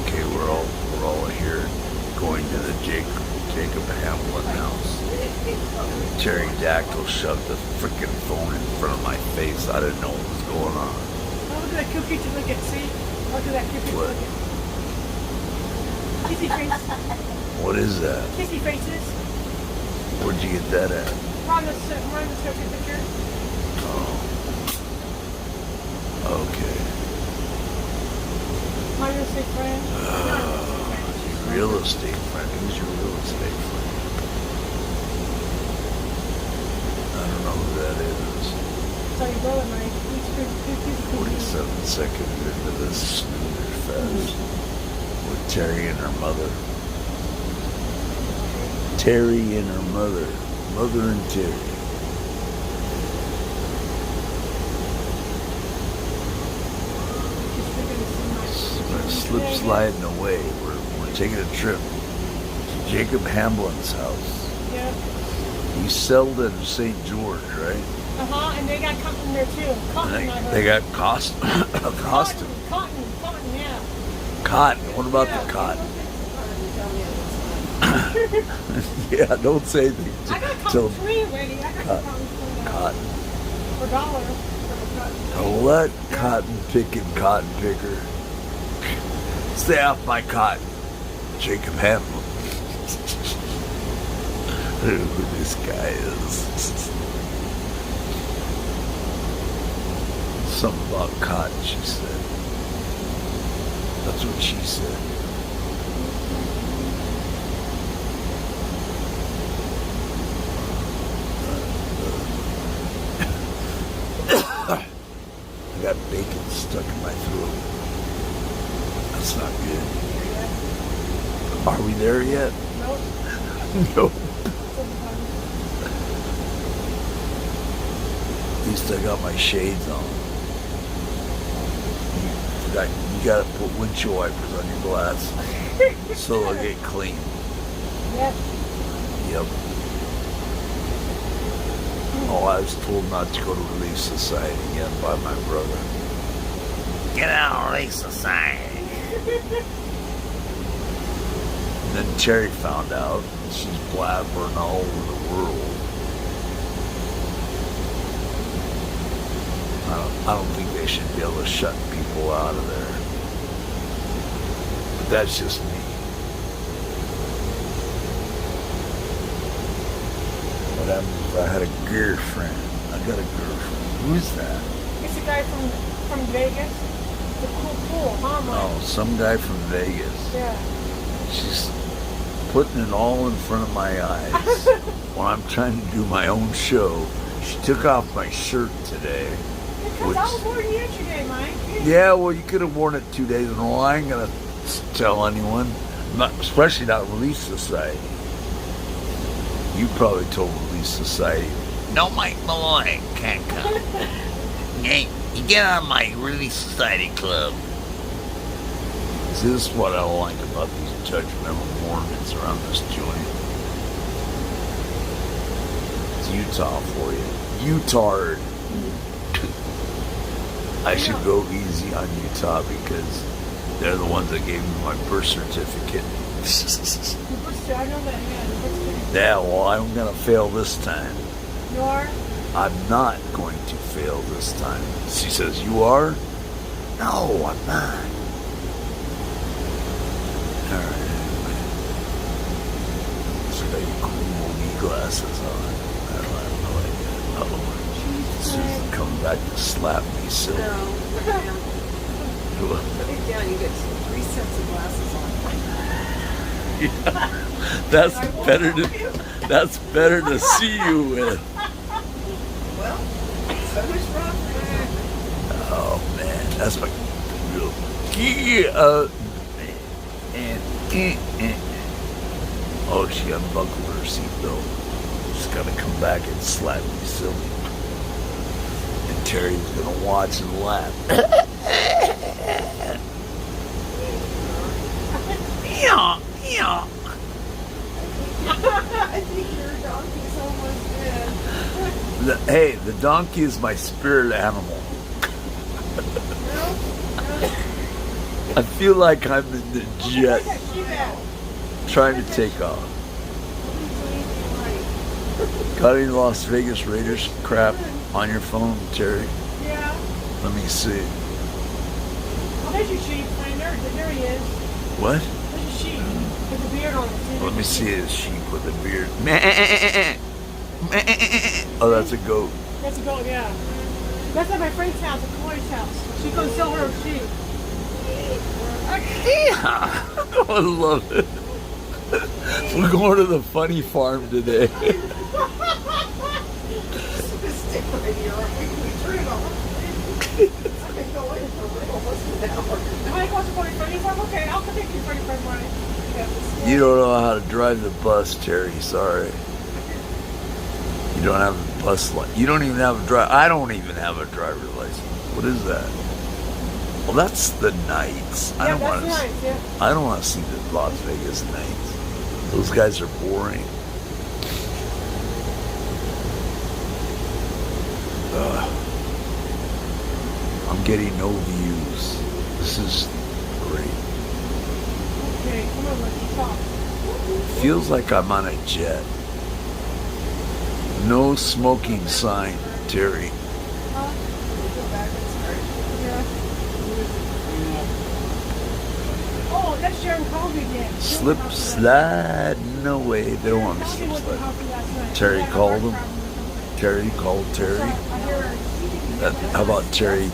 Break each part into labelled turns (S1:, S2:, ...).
S1: Okay, we're all here going to the Jacob Hambilin house. Pterodactyl shoved the freaking phone in front of my face. I didn't know what was going on.
S2: Oh, look at that cute picture. Look at, see? Look at that cute picture.
S1: What?
S2: Kissy face.
S1: What is that?
S2: Kissy faces.
S1: Where'd you get that at?
S2: Rhonda's picture.
S1: Oh. Okay.
S2: My real estate friend.
S1: Real estate friend? Who's your real estate friend? I don't know who that is.
S2: So your brother, Mike. He's
S1: 47 seconds into this snoozer fest with Terry and her mother. Terry and her mother. Mother and Terry. Slip sliding away. We're taking a trip to Jacob Hambilin's house.
S2: Yep.
S1: He settled in St. George, right?
S2: And they got cotton there too. Cotton, I heard.
S1: They got costume.
S2: Cotton, yeah.
S1: Cotton. What about the cotton? Yeah, don't say anything.
S2: I got cotton free already. I got cotton free.
S1: Cotton.
S2: For $1.
S1: Now let cotton picking cotton picker stay off my cotton. Jacob Hambilin. Who this guy is. Something about cotton, she said. That's what she said. I got bacon stuck in my throat. That's not good. Are we there yet?
S2: Nope.
S1: Nope. At least I got my shades on. You gotta put windshield wipers on your glass so they'll get clean.
S2: Yep.
S1: Yep. Oh, I was told not to go to Relief Society again by my brother. Get out of Relief Society. And then Terry found out. She's blabbering all over the world. I don't think they should be able to shut people out of there. But that's just me. What happens if I had a girlfriend? I got a girlfriend. Who's that?
S2: It's a guy from Vegas. The cool, huh, Mike?
S1: Oh, some guy from Vegas.
S2: Yeah.
S1: She's putting it all in front of my eyes when I'm trying to do my own show. She took off my shirt today.
S2: Because I was wearing it yesterday, Mike.
S1: Yeah, well, you could have worn it 2 days in a row. I ain't going to tell anyone, especially not Relief Society. You probably told Relief Society, no Mike Malloy can't come. Hey, you get out of my Relief Society club. See, this is what I don't like about these judgmental Mormons around this joint. It's Utah for you. Utah. I should go easy on Utah because they're the ones that gave me my birth certificate.
S2: I know that, yeah.
S1: Yeah, well, I'm going to fail this time.
S2: You are?
S1: I'm not going to fail this time. She says, you are? No, I'm not. Alright. So I got your cool movie glasses on. I don't have no idea. Uh-oh. Susan coming back to slap me, so.
S3: No, put it down. Put it down, you get 3 sets of glasses on.
S1: Yeah, that's better to see you with.
S3: Well, so much wrong for that.
S1: Oh man, that's my real Oh, she unbuckled her seatbelt. She's gotta come back and slap me silly. And Terry's gonna watch and laugh. Yeah.
S3: I think your donkey's almost dead.
S1: Hey, the donkey is my spirit animal.
S3: No,
S1: I feel like I'm in the jet
S2: Where's that sheep at?
S1: trying to take off. Got any Las Vegas Raiders crap on your phone, Terry?
S2: Yeah.
S1: Let me see.
S2: Oh, there's your sheep. There he is.
S1: What?
S2: There's your sheep with the beard on it.
S1: Let me see a sheep with a beard. Oh, that's a goat.
S2: That's a goat, yeah. That's at my friend's house, at Chloe's house. She goes sell her sheep.
S1: I love it. We're going to the funny farm today.
S3: Stick right here. We turn it off. I've been going for almost an hour.
S2: Am I going to 45? Okay, I'll come take you 45 morning.
S1: You don't know how to drive the bus, Terry. Sorry. You don't have a bus license. You don't even have a drive. I don't even have a driver's license. What is that? Well, that's the Knights. I don't want to.
S2: Nice, yeah.
S1: I don't want to see the Las Vegas Knights. Those guys are boring. I'm getting no views. This is great.
S2: Okay, come on, let's talk.
S1: Feels like I'm on a jet. No smoking sign, Terry.
S2: Oh, that's Sharon Colby again.
S1: Slip sliding away. They don't want me to slip slide. Terry called him. Terry called Terry. How about Terry,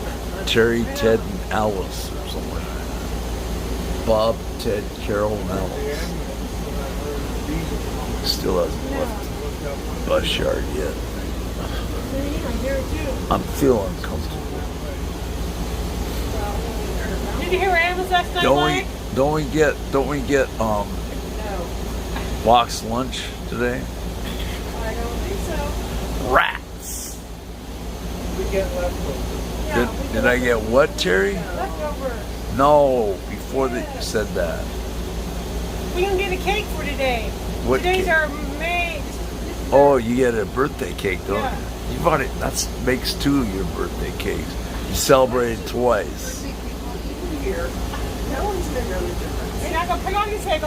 S1: Ted, and Alice or something like that? Bob, Ted, Carol, and Alice. Still hasn't left the bus yard yet. I'm feeling uncomfortable.
S2: Did you hear what Amos last night?
S1: Don't we get box lunch today?
S3: I don't think so.
S1: Rats.
S4: We get leftovers.
S1: Did I get what, Terry?
S2: Leftovers.
S1: No, before they said that.
S2: We're going to get a cake for today.
S1: What
S2: Today's
S1: cake?
S2: our May.
S1: Oh, you get a birthday cake, don't
S2: Yeah.
S1: you? You bought it. That makes 2 of your birthday cakes. You celebrated twice.
S3: See people eating here. No one's been really different.
S2: And I go, put on this cake.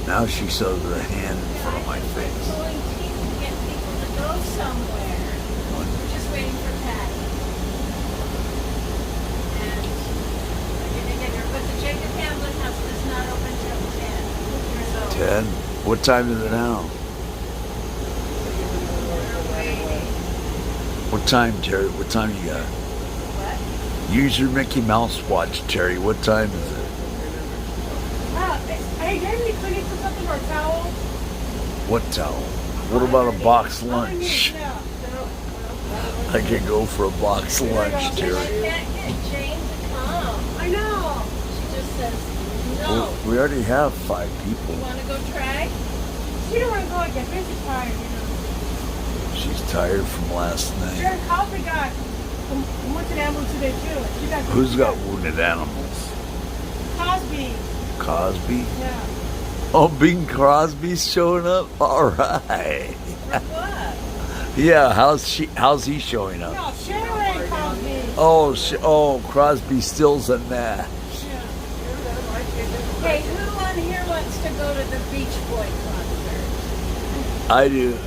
S1: Now she shows her hand in front of my face.
S5: Pulling teeth to get people to go somewhere. We're just waiting for Patty. And we're gonna get her, but the Jacob Hambilin house is not open till 10. So
S1: 10? What time is it now?
S5: we're waiting.
S1: What time, Terry? What time you got?
S5: What?
S1: Use your Mickey Mouse watch, Terry. What time is it?
S2: Hey, do you have any cleaning for something or a towel?
S1: What towel? What about a box lunch?
S2: Yeah.
S1: I can go for a box lunch,
S5: I
S1: Terry.
S5: can't get Jane to come.
S2: I know.
S5: She just says, no.
S1: Well, we already have 5 people.
S5: You wanna go try?
S2: She don't want to go again. She's tired, you know.
S1: She's tired from last night.
S2: Sharon Colby got went to the ambulance today too. She got
S1: Who's got wounded animals?
S2: Cosby.
S1: Cosby?
S2: Yeah.
S1: Oh, Bing Crosby's showing up? All right.
S5: For what?
S1: Yeah, how's he showing up?
S2: No, Sharon Cosby.
S1: Oh, Crosby, Stills, and that.
S2: Yeah.
S5: Hey, who on here wants to go to the Beach Boy concert?
S1: I do.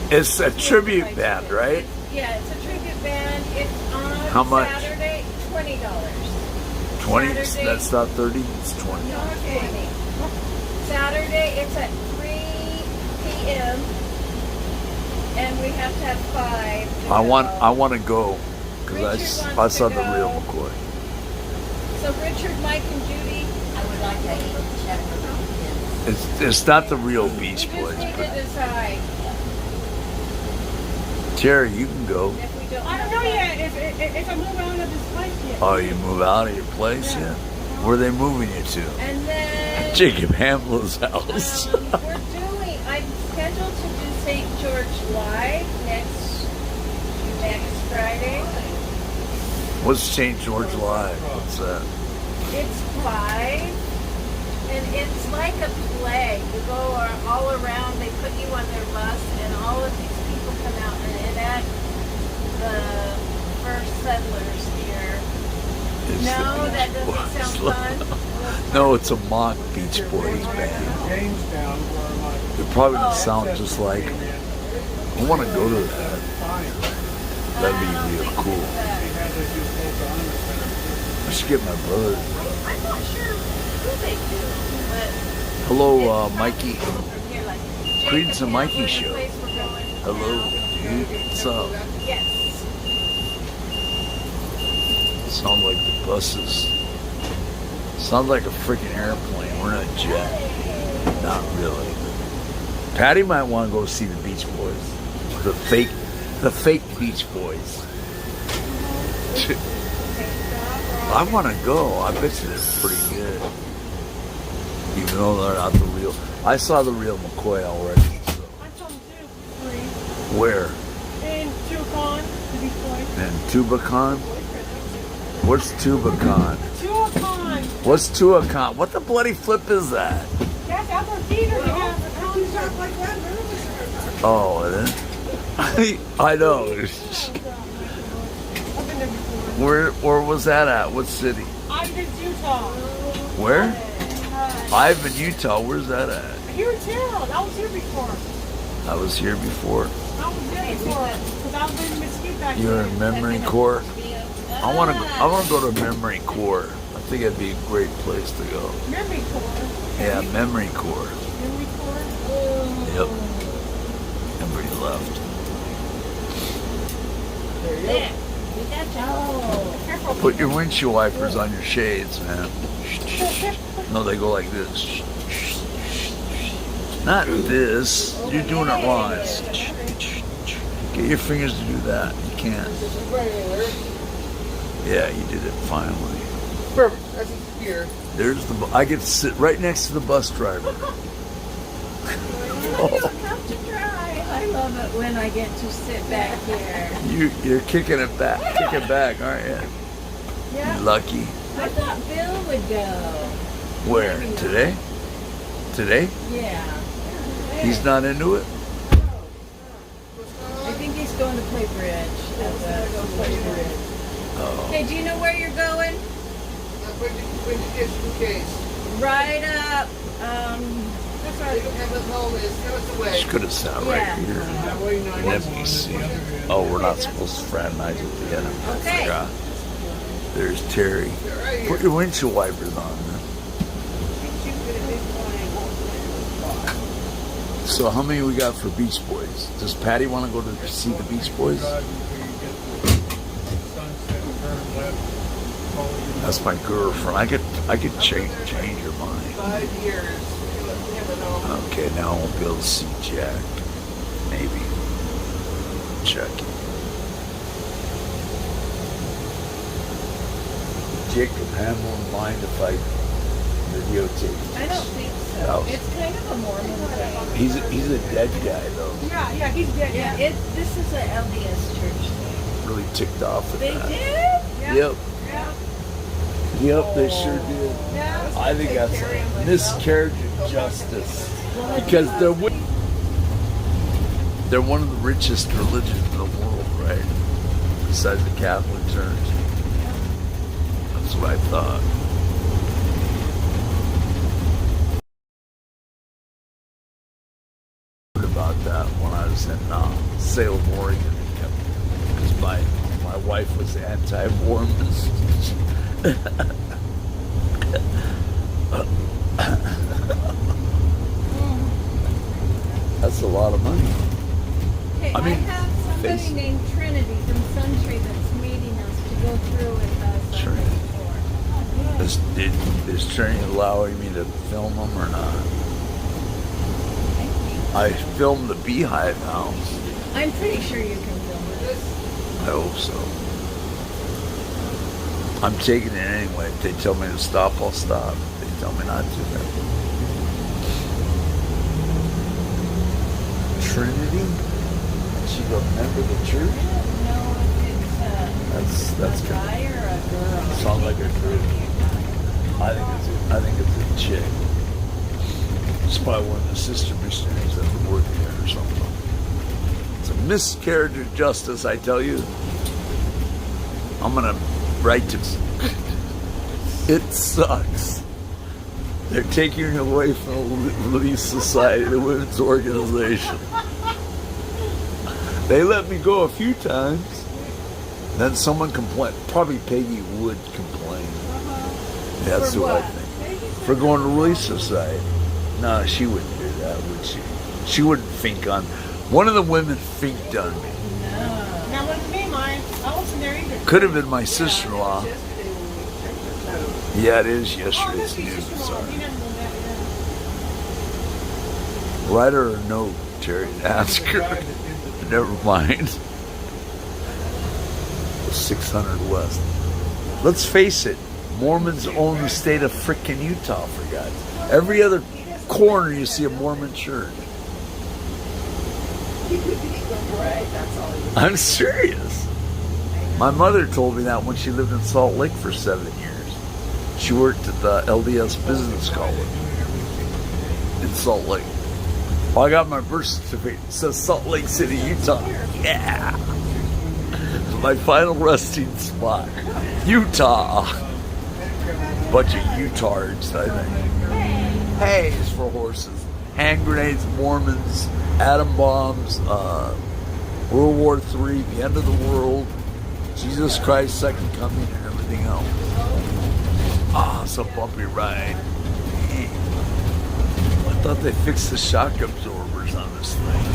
S1: It's a
S5: Beach
S1: tribute
S5: Boy
S1: band,
S5: tribute.
S1: right?
S5: Yeah, it's a tribute band. It's on
S1: How much?
S5: Saturday, $20.
S1: 20?
S5: Saturday.
S1: That's not 30, it's 20.
S5: No, 20. Saturday, it's at 3 p.m. And we have to have 5. to
S1: I want
S5: go.
S1: to go because
S5: Richard
S1: I
S5: wants
S1: saw
S5: to
S1: the real
S5: go.
S1: McCoy.
S5: So Richard, Mike, and Judy, I would like to check
S1: It's not the real Beach
S5: We
S1: Boys,
S5: just need
S1: but
S5: to decide
S1: Terry, you can go.
S5: if we don't.
S2: I don't know yet if I'm moving on to this place yet.
S1: Oh, you move out of your place, yeah? Where are they moving you to?
S5: And then
S1: Jacob Hamlin's house.
S5: I'm scheduled to do St. George Live next Friday.
S1: What's St. George Live? What's that?
S5: It's live, and it's like a play. You go all around, they put you on their bus, and all of these people come out, and the first settlers here.
S1: It's
S5: No,
S1: the
S5: that
S1: Beach
S5: doesn't sound
S1: Boys.
S5: fun.
S1: No, it's a mock Beach Boys band.
S4: Jamestown, where my
S1: It probably doesn't
S5: Oh.
S1: sound just like.
S4: came in.
S1: I want to go to that.
S4: Fire.
S1: That'd be real cool.
S4: They had to do Pocahontas center.
S1: I should get my brother.
S5: I'm not sure who they do, but
S1: Hello,
S5: it's
S1: Mikey.
S5: from here, like
S1: Credence and
S5: Jacob
S1: Mikey
S5: Hambilin, the
S1: show.
S5: place we're going
S1: Hello,
S5: now.
S1: dude. What's up?
S5: Yes.
S1: Sound like the buses. Sounds like a freaking airplane. We're in a jet. Not really. Patty might want to go see the Beach Boys. The fake Beach Boys. I want to go. I bet you they're pretty good. Even though they're not the real. I saw the real McCoy already. So.
S2: I saw them too. Free.
S1: Where?
S2: And Tucon, to be point.
S1: In Tubacon? What's Tubacon?
S2: Tucon.
S1: What's Tuacon? What the bloody flip is that?
S2: That's outdoor theater. They have a
S3: You talk like that, none of us are talking.
S1: Oh, it is? I know.
S2: I've been there before.
S1: Where was that at? What city?
S2: Ivan, Utah.
S1: Where? Ivan, Utah. Where's that at?
S2: Here in town. I was here before.
S1: I was here before.
S2: I was there before. Because I was in Mesquite back
S1: You're
S2: then.
S1: in Memory Corps. I want to go to Memory Corps. I think it'd be a great place to go.
S2: Memory Corps.
S1: Yeah, Memory Corps.
S2: Memory Corps.
S1: Yep. Everybody left.
S5: There. We got you.
S2: Careful.
S1: Put your windshield wipers on your shades, man. No, they go like this. Not this. You're doing it wrong. It's get your fingers to do that. You can't. Yeah, you did it finally.
S3: Perfect. That's here.
S1: There's the. I get to sit right next to the bus driver.
S5: You don't have to drive. I love it when I get to sit back here.
S1: You're kicking it back, aren't you?
S5: Yeah.
S1: You lucky.
S5: I thought Bill would go.
S1: Where today? Today?
S5: Yeah.
S1: He's not into it.
S5: I think he's going to play bridge.
S1: Oh.
S5: Hey, do you know where you're going?
S3: When you get your case.
S5: Right up.
S3: That's right. You don't have a home. It's tell us the way.
S1: She could have sat right
S5: Yeah.
S1: here.
S4: Highway 91.
S1: NBC. Oh, we're not supposed to fraternize with the enemy. I
S5: Okay.
S1: forgot. There's Terry.
S3: They're right here.
S1: Put your windshield wipers on, man. So how many we got for Beach Boys? Does Patty want to go to see the Beach Boys?
S4: Drive until you get to Sunset, turn left, follow your
S1: That's my girlfriend. I could change your mind.
S3: 5 years. You never know.
S1: Okay, now I won't be able to see Jack. Maybe. Jackie. Jacob Hamilin mind if I videotape?
S5: I don't think so.
S1: No.
S5: It's kind of a Mormon thing.
S1: He's a dead guy though.
S2: Yeah, he's dead.
S5: Yeah, this is an LDS church thing.
S1: Really ticked off with
S5: They
S1: that.
S5: did?
S1: Yep.
S2: Yeah.
S1: Yep, they sure did.
S2: Yeah.
S1: I think that's a miscarriage of justice because they're one of the richest religions in the world, right? Besides the Catholic Church. That's what I thought. About that when I was in Salem, Oregon, because my wife was anti-Mormons. That's a lot of money.
S5: Okay,
S1: I mean,
S5: have somebody
S1: face-
S5: named Trinity from Suntree that's meeting us to go through with us on
S1: Trinity.
S5: this floor.
S1: Is Trinity allowing me to film them or not? I filmed the Beehive House.
S5: I'm pretty sure you can film it.
S1: I hope so. I'm taking it anyway. If they tell me to stop, I'll stop. If they tell me not to, then. Trinity? She a member of the
S5: I
S1: church?
S5: don't know if it's
S1: That's
S5: a
S1: good.
S5: guy or a girl.
S1: Sounds like a
S5: It's
S1: girl.
S5: probably a guy.
S1: I think it's a chick. It's probably one of the sister missionaries that were working there or something. It's a miscarriage of justice, I tell you. I'm gonna write to. It sucks. They're taking her away from the Relief Society, the women's organization. They let me go a few times. Then someone complained. Probably Peggy would complain. That's
S5: For
S1: who I
S5: what?
S1: think. For going to Relief Society. No, she wouldn't do that, would she? She wouldn't think on. One of the women thinked on me.
S2: That wasn't me, mine. I wasn't there either.
S1: Could have been my sister-in-law.
S3: Yesterday when we checked the toes.
S1: Yeah, it is
S2: Oh,
S1: yesterday's
S2: that's your
S1: news.
S2: sister-in-law.
S1: Sorry.
S2: You never knew that,
S1: Write her a note, Terry, and ask
S4: The guy
S1: her.
S4: that did the-
S1: Never mind. 600 West. Let's face it, Mormons own the state of frickin' Utah, for God's sake. Every other corner you see a Mormon church.
S3: He could be the bread, that's all he was.
S1: I'm serious. My mother told me that when she lived in Salt Lake for 7 years. She worked at the LDS Business College in Salt Lake. Well, I got my birth certificate. It says Salt Lake City, Utah. Yeah. My final resting spot. Utah. Bunch of Utards, I think. Hay is for horses. Hand grenades, Mormons, atom bombs, World War III, the end of the world, Jesus Christ, second coming, and everything else. Ah, it's a bumpy ride. I thought they fixed the shock absorbers on this thing.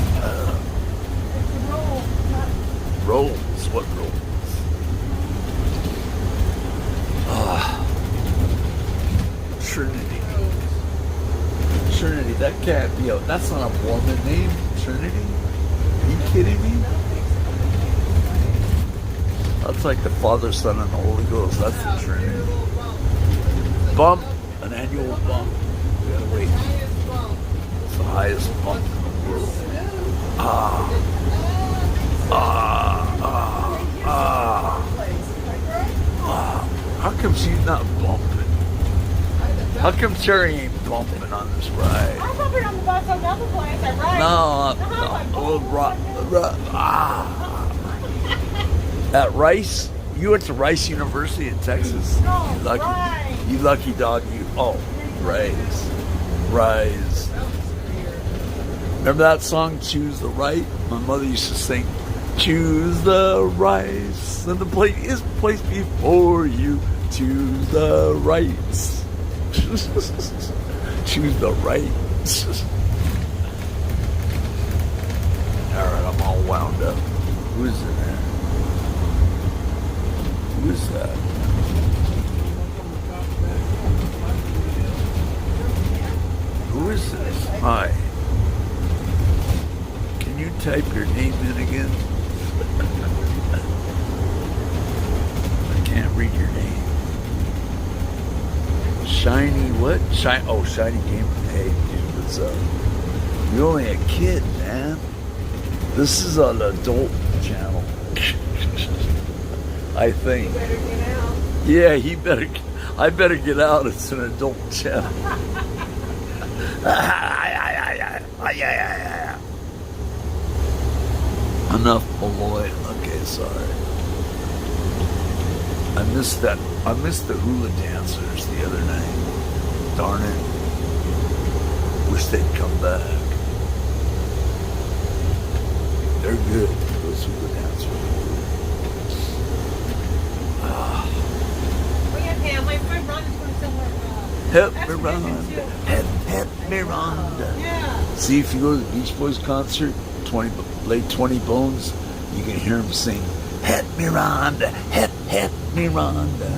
S1: Rolls, what rolls? Trinity. Trinity, that can't be a, that's not a Mormon name, Trinity? Are you kidding me? That's like the Father, Son, and the Holy Ghost. That's the Trinity. Bump, an annual bump. We gotta wait. It's the highest bump in the world. How come she's not bumping? How come Terry ain't bumping on this ride?
S2: I'm probably on the bus on the other place. I ride.
S1: No, At Rice? You went to Rice University in Texas?
S2: No,
S1: You lucky,
S2: Rice.
S1: you lucky dog. You Rice. Rise. Remember that song, Choose the Right? My mother used to sing, choose the rice, and the plate is placed before you. Choose the rice. Choose the rice. Alright, I'm all wound up. Who is in there? Who is that? Who is this? Hi. Can you type your name in again? I can't read your name. Shiny what? Shiny Game. Hey, dude, what's up? You're only a kid, man. This is an adult channel. I think.
S3: Better get out.
S1: Yeah, I better get out. It's an adult channel. Enough, Malloy. Okay, sorry. I missed that. I missed the hula dancers the other night. Darn it. Wish they'd come back. They're good, those hula dancers.
S2: We have family. My brother's going somewhere.
S1: Help
S2: That's
S1: me,
S2: what they
S1: Rhonda.
S2: do, too.
S1: Help me, Rhonda.
S2: Yeah.
S1: See, if you go to the Beach Boys concert, late 20 Bones, you can hear them sing, help me, Rhonda, help me, Rhonda.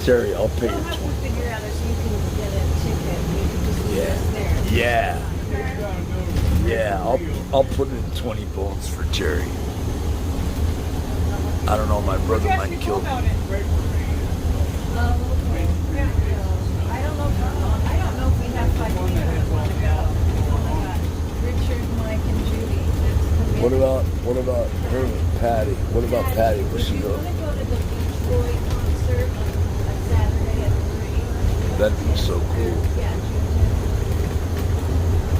S1: Terry, I'll pay
S5: We'll
S1: you
S5: have
S1: 20.
S5: to figure out if you can get a ticket. You can just leave
S1: Yeah.
S5: us there.
S1: Yeah, I'll put in 20 Bones for Terry. I don't know, my brother
S2: Yes,
S1: might
S2: you
S1: kill
S2: told
S1: me.
S2: about it.
S5: Okay. Yeah. I don't know if we have 5 people that want to go. We only got Richard, Mike, and Judy. That's the
S1: What about her, Patty? What about Patty? Will she
S5: If you
S1: go?
S5: want to go to the Beach Boy concert on a Saturday at 3.
S1: That'd be so cool.
S5: Yeah,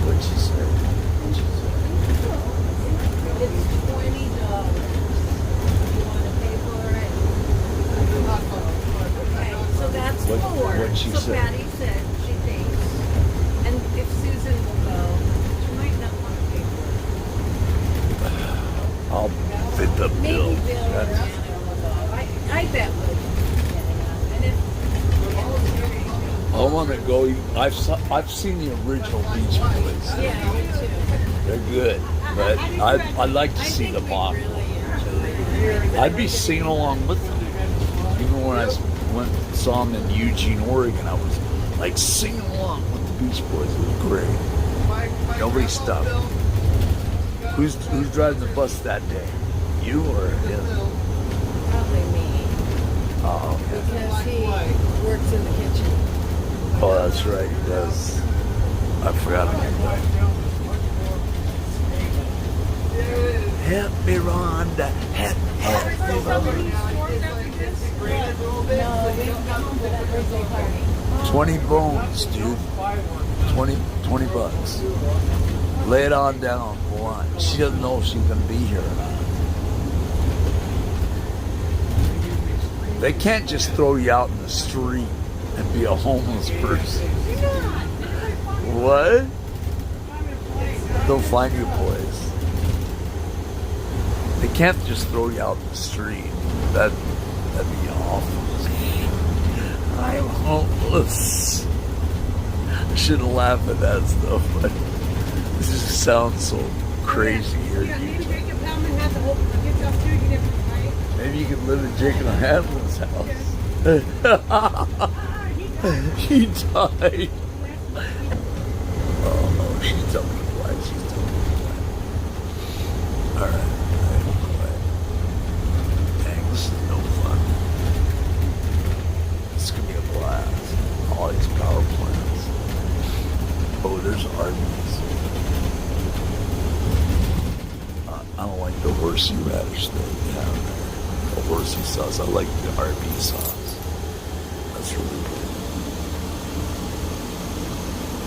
S1: What'd she say?
S5: it's $20. I bet would. And if
S1: I want to go. I've seen the original Beach Boys.
S5: yeah, me too.
S1: They're good, but I'd like to see them off. I'd be singing along with them. Even when I saw them in Eugene, Oregon, I was like singing along with the Beach Boys. It was great. Nobody stopped. Who's driving the bus that day? You or him?
S5: Probably me.
S1: Oh,
S5: Because he works in the kitchen.
S1: oh, that's right. He does. I forgot about that. Help me, Rhonda. Help me, Rhonda.
S5: No, we come to that birthday party.
S1: 20 bones, dude. 20 bucks. Lay it on down for lunch. She doesn't know if she's going to be here or not. They can't just throw you out in the street and be a homeless person. What? They'll find you, boys. They can't just throw you out in the street. That'd be awful. I'm homeless. I shouldn't laugh at that stuff, but this just sounds so crazy here. Maybe you could live in Jacob Hambilin's house. He died. Oh, she's telling me why. She's telling me why. Alright. Dang, this is no fun. This could be a blast. All these power plants. Oh, there's Arby's. I don't like the horsey radish that they have there. The horsey sauce. I like the Arby's sauce. That's really good.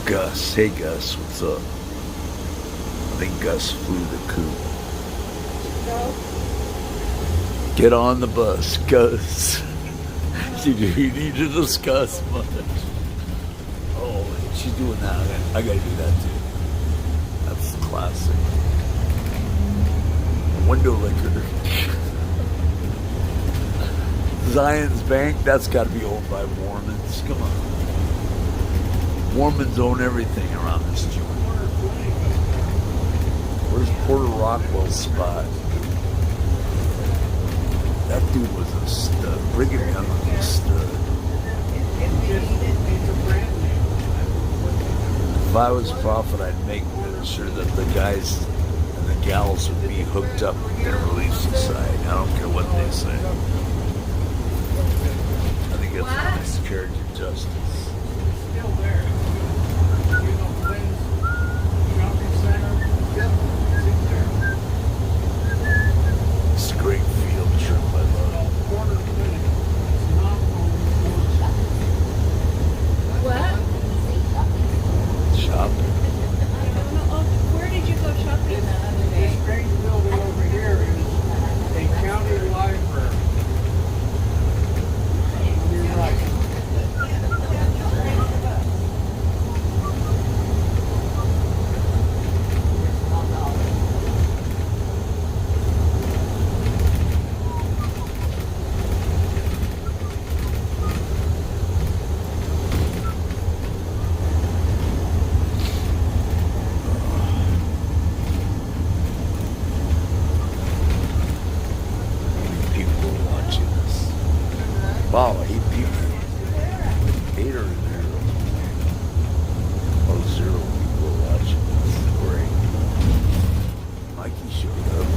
S1: Gus. Hey, Gus. What's up? I think Gus flew the coop. Get on the bus, Gus. You need to discuss much. Oh, she's doing that. I gotta do that too. That's classic. Window liquor. Zion's Bank, that's got to be owned by Mormons. Come on. Mormons own everything around this joint. Where's Porter Rockwell's spot? That dude was a stud. Brigham Young was a stud. If I was prophet, I'd make sure that the guys and the gals would be hooked up in a relief society. I don't care what they say. I think it's a miscarriage of justice.
S4: Still there. You know, Lynn's shopping center. Yep, it's in there.
S1: It's a great field trip, I love.
S4: Quarter minute. It's not on
S5: What?
S1: Shopping.
S5: I don't know. Oh, where did you go shopping the other
S4: This
S5: day?
S4: strange building over here is a county library. On your right.
S1: People are watching this. Wow, 8 people. 8 are there. Oh, 0 people are watching this. Great. Mikey showed up.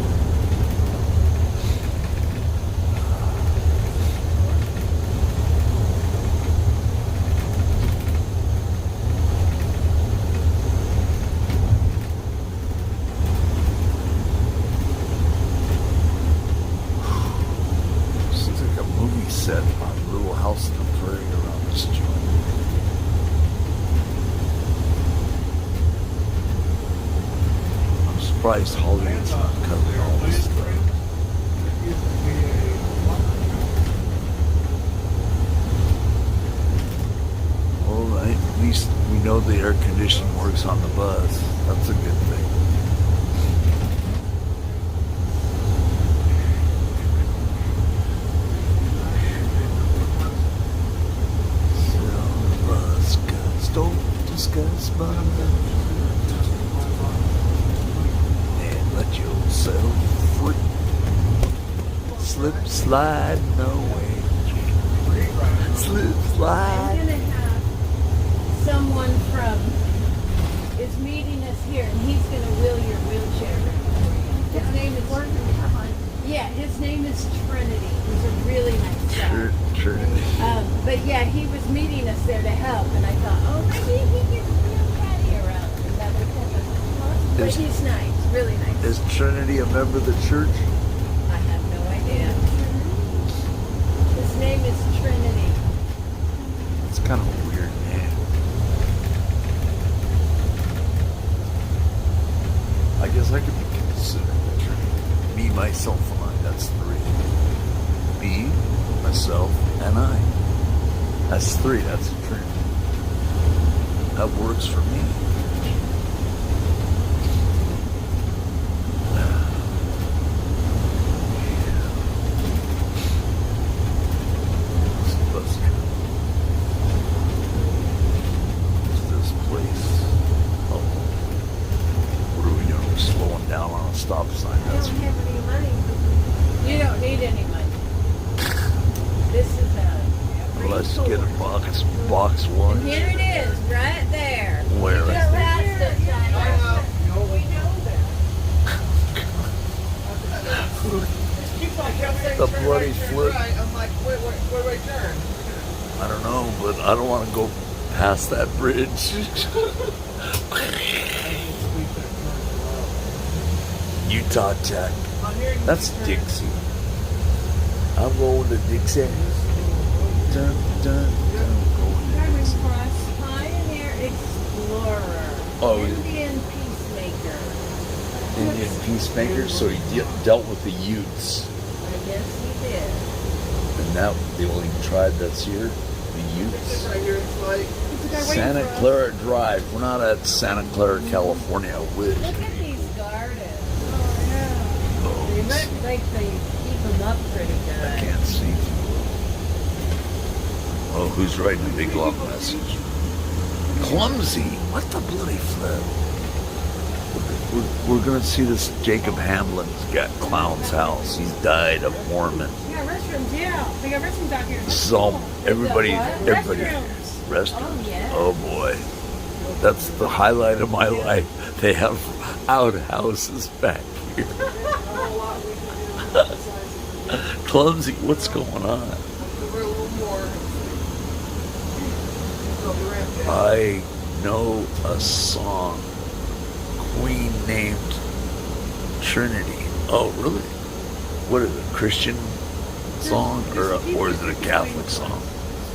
S1: It's like a movie set on Little House on the Prairie around this joint. I'm surprised Hollywood's not covering all this stuff. All right, at least we know the air conditioning works on the bus. That's a good thing. slip sliding away. Slip
S5: I'm
S1: slide.
S5: gonna have someone from is meeting us here, and he's gonna wheel your wheelchair around for you. His name is his name is Trinity. He's a really nice guy.
S1: Trinity.
S5: But yeah, he was meeting us there to help, and I thought, oh, maybe he can wheel Patty around, and that would help us. But he's nice, really nice.
S1: Is Trinity a member of the church?
S5: I have no idea. His name is Trinity.
S1: It's kind of a weird name. I guess I could be considered a Trinity. Me, myself, and I. That's three. Me, myself, and I. That's three. That's a Trinity. That works for me. Stop sign.
S5: I don't have any money. You don't need any money. This is a
S1: Let's get a box one.
S5: And here it is, right there.
S1: Where?
S5: You just passed it, China. We know that.
S1: The bloody flip.
S3: I'm like, wait, turn.
S1: I don't know, but I don't want to go past that bridge. Utah Tech. That's Dixie. I'm going to Dixie. Dun, dun, dun. Going to Dixie.
S5: Pioneer Explorer.
S1: Oh,
S5: Indian Peacemaker.
S1: Indian Peacemaker, so he dealt with the Utes.
S5: I guess he did.
S1: And now the only tribe that's here, the Utes.
S3: Right here, it's like,
S1: Santa Clara Drive. We're not at Santa Clara, California. I wish.
S5: Look at these gardens.
S1: Oh,
S5: They look like they keep them up pretty
S1: I
S5: good.
S1: can't see. Oh, who's writing a big long message? Clumsy. What the bloody flip? We're gonna see this Jacob Hambilin's got clown's house. He's died of Mormon.
S2: Yeah, restrooms, yeah. They got restrooms out here.
S1: This is all everybody.
S2: Restrooms.
S1: Restaurants.
S5: Oh, yeah.
S1: Oh boy, that's the highlight of my life. They have outhouses back here. Clumsy, what's going on?
S3: we're a little more.
S1: I know a song, Queen named Trinity. Oh, really? What is it, a Christian song or is it a Catholic song?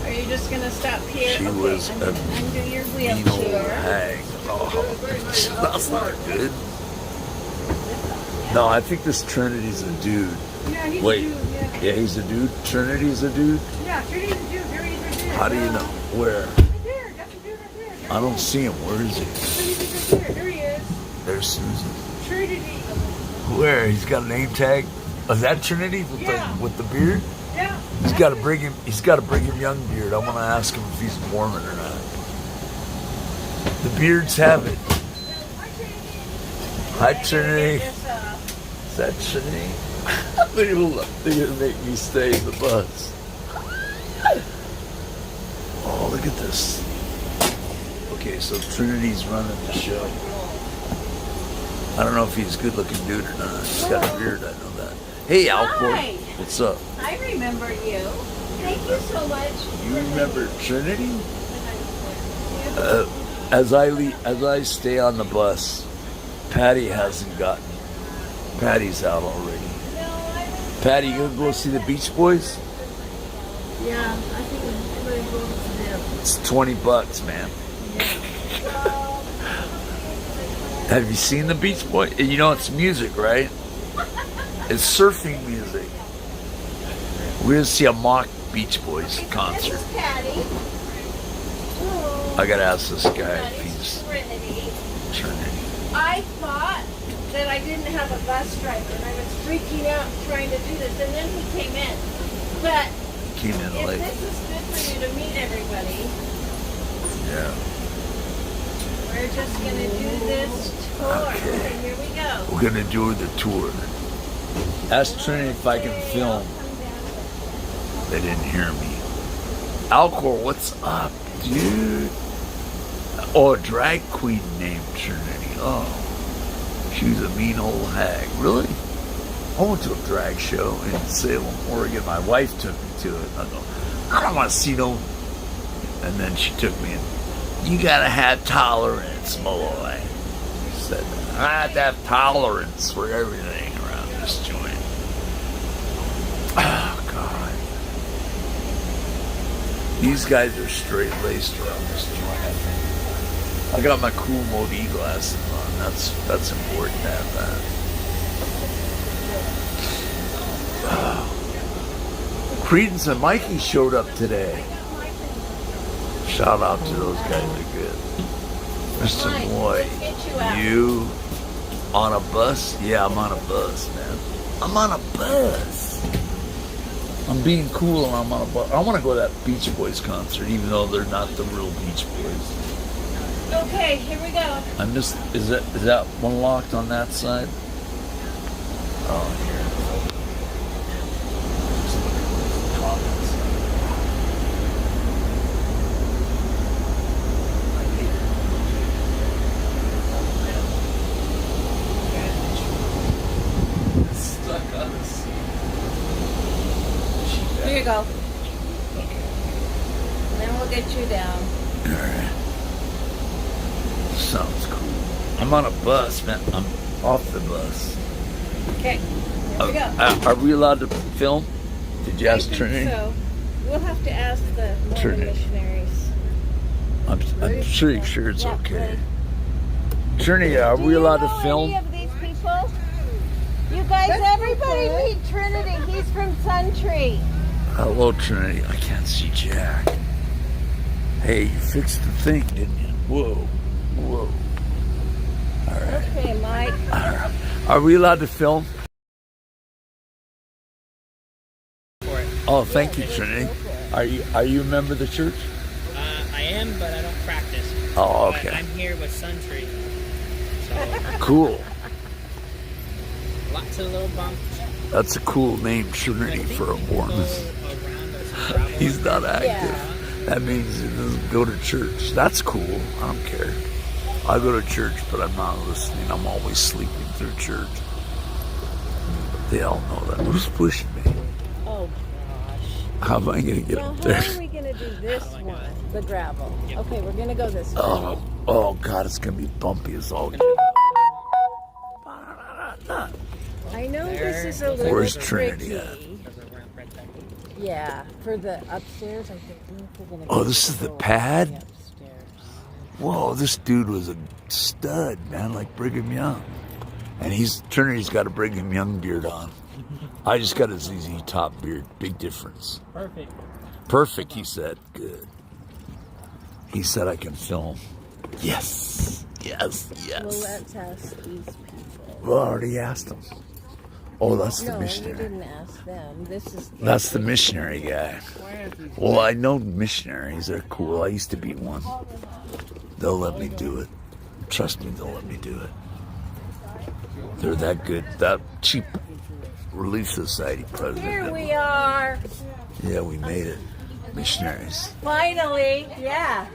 S5: Are you just going to stop here?
S1: She was a
S5: under your
S1: mean old
S5: wheelchair.
S1: hag. Oh, that's not good. No, I think this Trinity's a dude.
S2: Yeah, he's
S1: Wait,
S2: a dude, yeah.
S1: yeah, he's a dude? Trinity's a dude?
S2: Yeah, Trinity's a dude. There he is right there.
S1: How do you know? Where?
S2: Right there. That's a dude right there.
S1: I don't see him. Where is he?
S2: Trinity's right there. There he is.
S1: There's Susan.
S2: Trinity.
S1: Where? He's got a name tag? Is that Trinity with
S2: Yeah.
S1: the beard?
S2: Yeah.
S1: He's got to bring him young beard. I want to ask him if he's Mormon or not. The beards have it. Hi, Trinity. Is that Trinity? They're gonna make me stay in the bus. Oh, look at this. Okay, so Trinity's running the show. I don't know if he's a good-looking dude or not. He's got a beard, I know that. Hey, Alcor.
S5: Hi.
S1: What's up?
S5: I remember you. Thank you so much.
S1: You remember Trinity? As I stay on the bus, Patty hasn't gotten. Patty's out already. Patty, you gonna go see the Beach Boys?
S5: Yeah, I think we're going to go to them.
S1: It's $20, man. Have you seen the Beach Boys? You know it's music, right? It's surfing music. We're gonna see a mock Beach Boys concert.
S5: This is Patty.
S1: I gotta ask this guy if
S5: Patty's
S1: he's
S5: Trinity.
S1: Trinity.
S5: I thought that I didn't have a bus driver, and I was freaking out trying to do this, and then he came in. But
S1: Came in
S5: if
S1: late.
S5: this is good for you to meet everybody,
S1: Yeah.
S5: we're just going to do this tour.
S1: Okay.
S5: Okay, here we go.
S1: We're gonna do the tour. Ask Trinity if I can film. They didn't hear me. Alcor, what's up, dude? Oh, a drag queen named Trinity. Oh, she was a mean old hag. Really? I went to a drag show in Salem, Oregon. My wife took me to it. I go, I don't want to see no. And then she took me in. You gotta have tolerance, Malloy. She said, I have to have tolerance for everything around this joint. Oh, God. These guys are straight-laced around this joint, I think. I got my cool mode E-glasses on. That's important to have that. Credence and Mikey showed up today. Shout out to those guys, they're good. Mr. Moy, you on a bus? Yeah, I'm on a bus, man. I'm on a bus. I'm being cool and I'm on a bus. I want to go to that Beach Boys concert, even though they're not the real Beach Boys.
S5: Okay, here we go.
S1: I'm just, is that one locked on that side? Oh, here.
S5: Here you go. And then we'll get you down.
S1: Alright. Sounds cool. I'm on a bus, man. I'm off the bus.
S5: Okay, here we go.
S1: Are we allowed to film? Did you ask
S5: I think
S1: Trinity?
S5: so. We'll have to ask the Mormon
S1: Trinity.
S5: missionaries.
S1: I'm pretty sure it's
S5: Yeah,
S1: okay.
S5: ready.
S1: Trinity, are we allowed to film?
S5: Any of these people? You guys, everybody meet Trinity. He's from Suntree.
S1: Hello, Trinity. I can't see Jack. Hey, you fixed the thing, didn't you? Whoa. Whoa. All right.
S5: Okay, Mike.
S1: Are we allowed to film? Oh, thank you, Trinity. Are you a member of the church?
S6: I am, but I don't practice.
S1: Oh,
S6: But
S1: okay.
S6: I'm here with Suntree. So,
S1: Cool.
S6: lots of little bumps.
S1: That's a cool name, Trinity, for a Mormon. He's not active.
S5: Yeah.
S1: That means he doesn't go to church. That's cool. I don't care. I go to church, but I'm not listening. I'm always sleeping through church. They all know that. Who's pushing me?
S5: Oh, gosh.
S1: How am I going to get
S5: Now,
S1: up
S5: how
S1: there?
S5: are we going to do this one? The gravel. Okay, we're going to go this way.
S1: Oh, God, it's going to be bumpy as all.
S5: I know this is a little
S1: Where's
S5: tricky.
S1: Trinity at?
S5: Yeah, for the upstairs, I think we're going to
S1: Oh, this is the pad?
S5: upstairs.
S1: Whoa, this dude was a stud, man, like Brigham Young. And Trinity's got a Brigham Young beard on. I just got a ZZ Top beard. Big difference.
S6: Perfect.
S1: Perfect, he said. Good. He said I can film. Yes. Yes.
S5: Well,
S1: Yes.
S5: let's ask these people.
S1: Well, I already asked him. Oh, that's the
S5: No, we
S1: missionary.
S5: didn't ask them. This is
S1: That's the missionary guy. Well, I know missionaries. They're cool. I used to be one. They'll let me do it. Trust me, they'll let me do it. They're that good. That cheap Relief Society president.
S5: Here we are.
S1: Yeah, we made it. Missionaries.
S5: Finally. Yeah.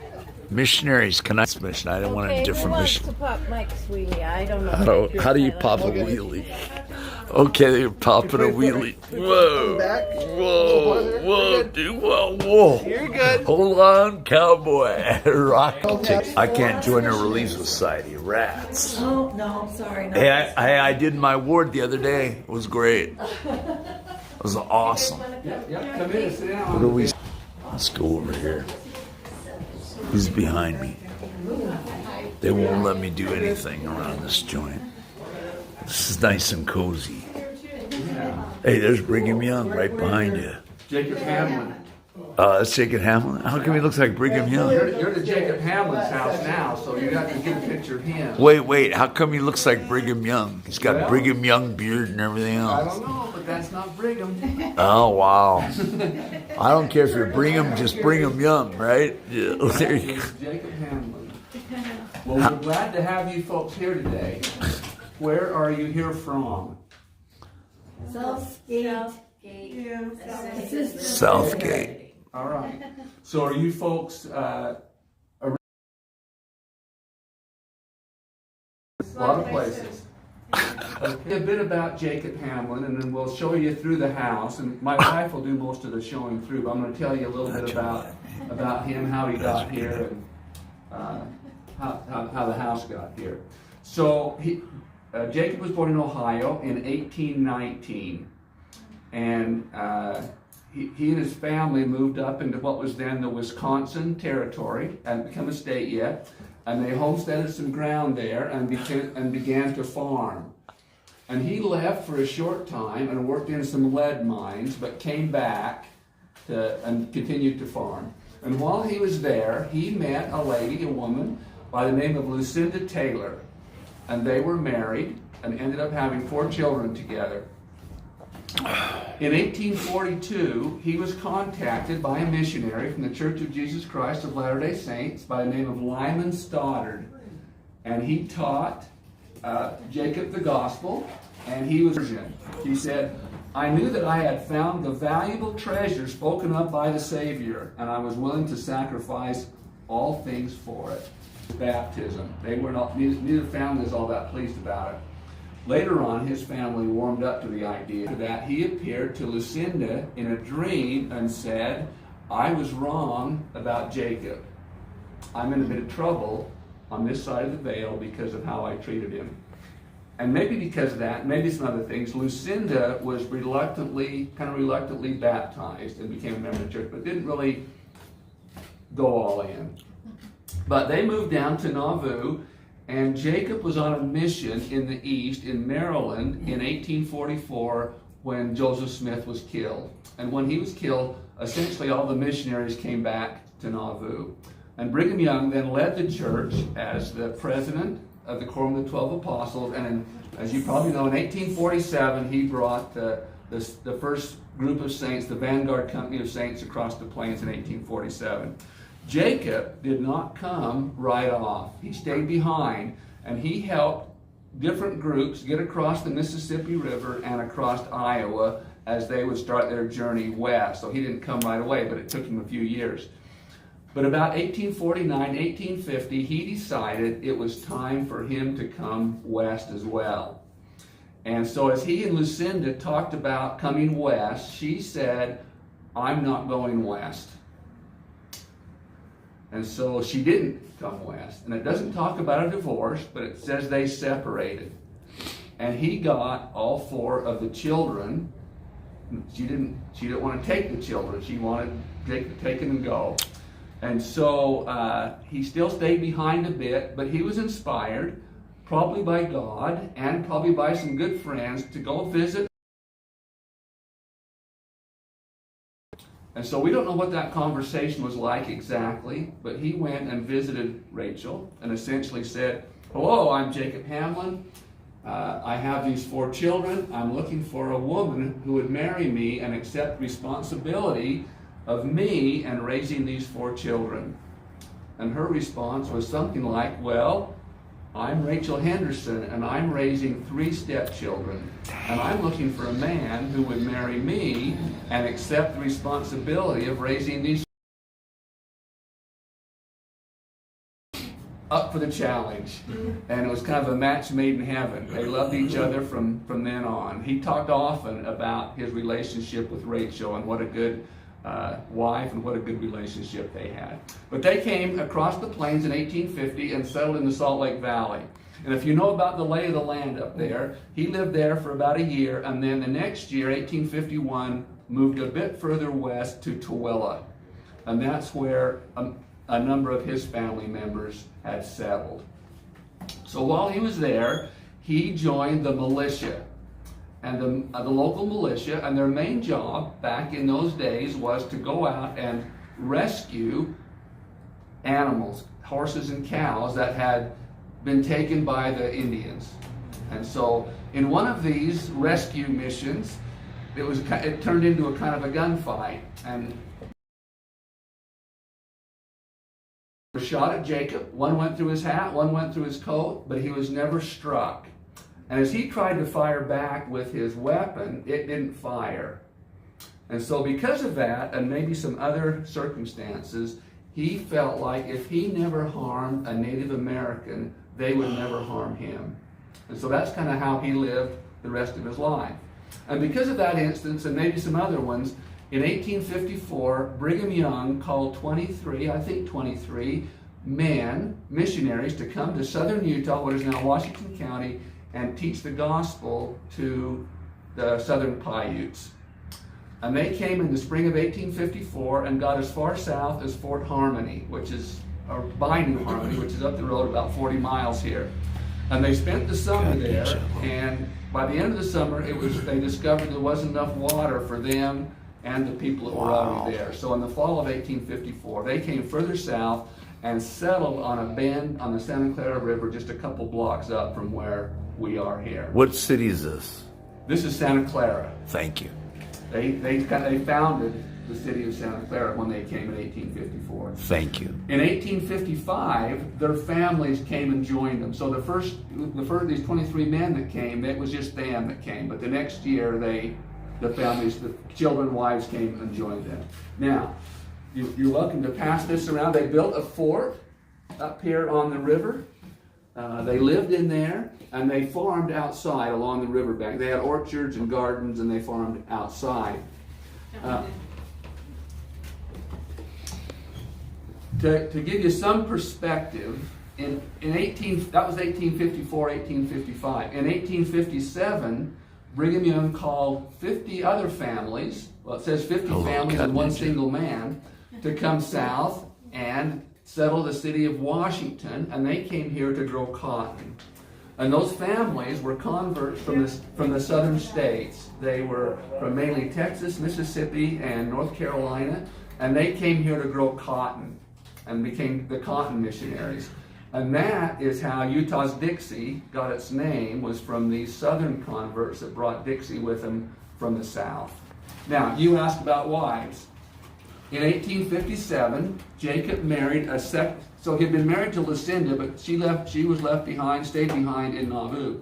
S1: Missionaries. Can I mission? I don't want a
S5: Okay, who
S1: different
S5: wants
S1: mission.
S5: to pop Mike's wheelie? I don't know.
S1: How do you pop a wheelie? Okay, you're popping a wheelie. Whoa. Whoa. Whoa, dude. Whoa. Whoa.
S3: You're good.
S1: Hold on, cowboy. Rock. I can't join a Relief Society. Rats.
S7: Oh, no, sorry. No.
S1: Hey, I did my ward the other day. It was great. It was awesome.
S3: Yeah, come in, sit down.
S1: What do we? Let's go over here. He's behind me. They won't let me do anything around this joint. This is nice and cozy. Hey, there's Brigham Young right behind you.
S3: Jacob Hamlin.
S1: That's Jacob Hamlin. How come he looks like Brigham Young?
S3: You're to Jacob Hamlin's house now, so you got to get a picture of him.
S1: Wait. How come he looks like Brigham Young? He's got
S3: Well,
S1: Brigham Young beard and everything
S3: I
S1: else.
S3: don't know, but that's not Brigham.
S1: Oh, wow. I don't care if you're Brigham, just Brigham Young, right? Yeah, there you go.
S3: Jacob Hamlin. Well, we're glad to have you folks here today. Where are you here from?
S5: Southgate.
S3: Yeah.
S5: Assistant
S1: Southgate.
S7: All right. So are you folks a lot of places? Okay. A bit about Jacob Hamlin, and then we'll show you through the house. And my wife will do most of the showing through, but I'm going to tell you a little bit about him, how he got here, and how the house got here. So Jacob was born in Ohio in 1819, and he and his family moved up into what was then the Wisconsin Territory, hadn't become a state yet, and they homesteaded some ground there and began to farm. And he left for a short time and worked in some lead mines, but came back and continued to farm. And while he was there, he met a woman by the name of Lucinda Taylor, and they were married and ended up having 4 children together. In 1842, he was contacted by a missionary from the Church of Jesus Christ of Latter-day Saints by the name of Lyman Stoddard, and he taught Jacob the gospel, and he was a Christian. He said, "I knew that I had found the valuable treasure spoken of by the Savior, and I was willing to sacrifice all things for it." Baptism. They were not, neither family was all that pleased about it. Later on, his family warmed up to the idea that he appeared to Lucinda in a dream and said, "I was wrong about Jacob. I'm in a bit of trouble on this side of the veil because of how I treated him." And maybe because of that, maybe some other things, Lucinda was reluctantly baptized and became a member of the church, but didn't really go all in. But they moved down to Nauvoo, and Jacob was on a mission in the east, in Maryland, in 1844, when Joseph Smith was killed. And when he was killed, essentially all the missionaries came back to Nauvoo. And Brigham Young then led the church as the president of the Quorum of the 12 Apostles, and as you probably know, in 1847, he brought the first group of saints, the Vanguard Company of Saints, across the plains in 1847. Jacob did not come right off. He stayed behind, and he helped different groups get across the Mississippi River and across Iowa as they would start their journey west. So he didn't come right away, but it took him a few years. But about 1849, 1850, he decided it was time for him to come west as well. And so as he and Lucinda talked about coming west, she said, "I'm not going west." And so she didn't come west. And it doesn't talk about a divorce, but it says they separated. And he got all 4 of the children. She didn't want to take the children. She wanted Jacob to take them and go. And so he still stayed behind a bit, but he was inspired, probably by God and probably by some good friends, to go visit. And so we don't know what that conversation was like exactly, but he went and visited Rachel and essentially said, "Hello, I'm Jacob Hamlin. I have these 4 children. I'm looking for a woman who would marry me and accept responsibility of me and raising these 4 children." And her response was something like, "Well, I'm Rachel Henderson, and I'm raising 3 stepchildren, and I'm looking for a man who would marry me and accept the responsibility of raising these." Up for the challenge. And it was kind of a match made in heaven. They loved each other from then on. He talked often about his relationship with Rachel and what a good wife and what a good relationship they had. But they came across the plains in 1850 and settled in the Salt Lake Valley. And if you know about the lay of the land up there, he lived there for about a year, and then the next year, 1851, moved a bit further west to Tooele. And that's where a number of his family members had settled. So while he was there, he joined the militia. And the local militia, and their main job back in those days was to go out and rescue animals, horses and cows that had been taken by the Indians. And so in one of these rescue missions, it turned into a kind of a gunfight, and shot at Jacob. One went through his hat, one went through his coat, but he was never struck. And as he tried to fire back with his weapon, it didn't fire. And so because of that, and maybe some other circumstances, he felt like if he never harmed a Native American, they would never harm him. And so that's kind of how he lived the rest of his life. And because of that instance, and maybe some other ones, in 1854, Brigham Young called 23 men, missionaries, to come to southern Utah, what is now Washington County, and teach the gospel to the southern Paiutes. And they came in the spring of 1854 and got as far south as Fort Harmony, which is, or by New Harmony, which is up the road about 40 miles here. And they spent the summer there, and by the end of the summer, they discovered there wasn't enough water for them and the people that were already there. So in the fall of 1854, they came further south and settled on a bend on the Santa Clara River just a couple blocks up from where we are here.
S1: What city is this?
S7: This is Santa Clara.
S1: Thank you.
S7: They founded the city of Santa Clara when they came in 1854.
S1: Thank you.
S7: In 1855, their families came and joined them. So the first these 23 men that came, it was just them that came. But the next year, the families, the children, wives came and joined them. Now, you're welcome to pass this around. They built a fort up here on the river. They lived in there, and they farmed outside along the riverbank. They had orchards and gardens, and they farmed outside. To give you some perspective, that was 1854, 1855. In 1857, Brigham Young called 50 other families, well, it says 50 families and one single man, to come south and settle the city of Washington, and they came here to grow cotton. And those families were converts from the southern states. They were from mainly Texas, Mississippi, and North Carolina, and they came here to grow cotton and became the cotton missionaries. And that is how Utah's Dixie got its name, was from these southern converts that brought Dixie with them from the south. Now, you asked about wives. In 1857, Jacob married so he'd been married to Lucinda, but she was stayed behind in Nauvoo.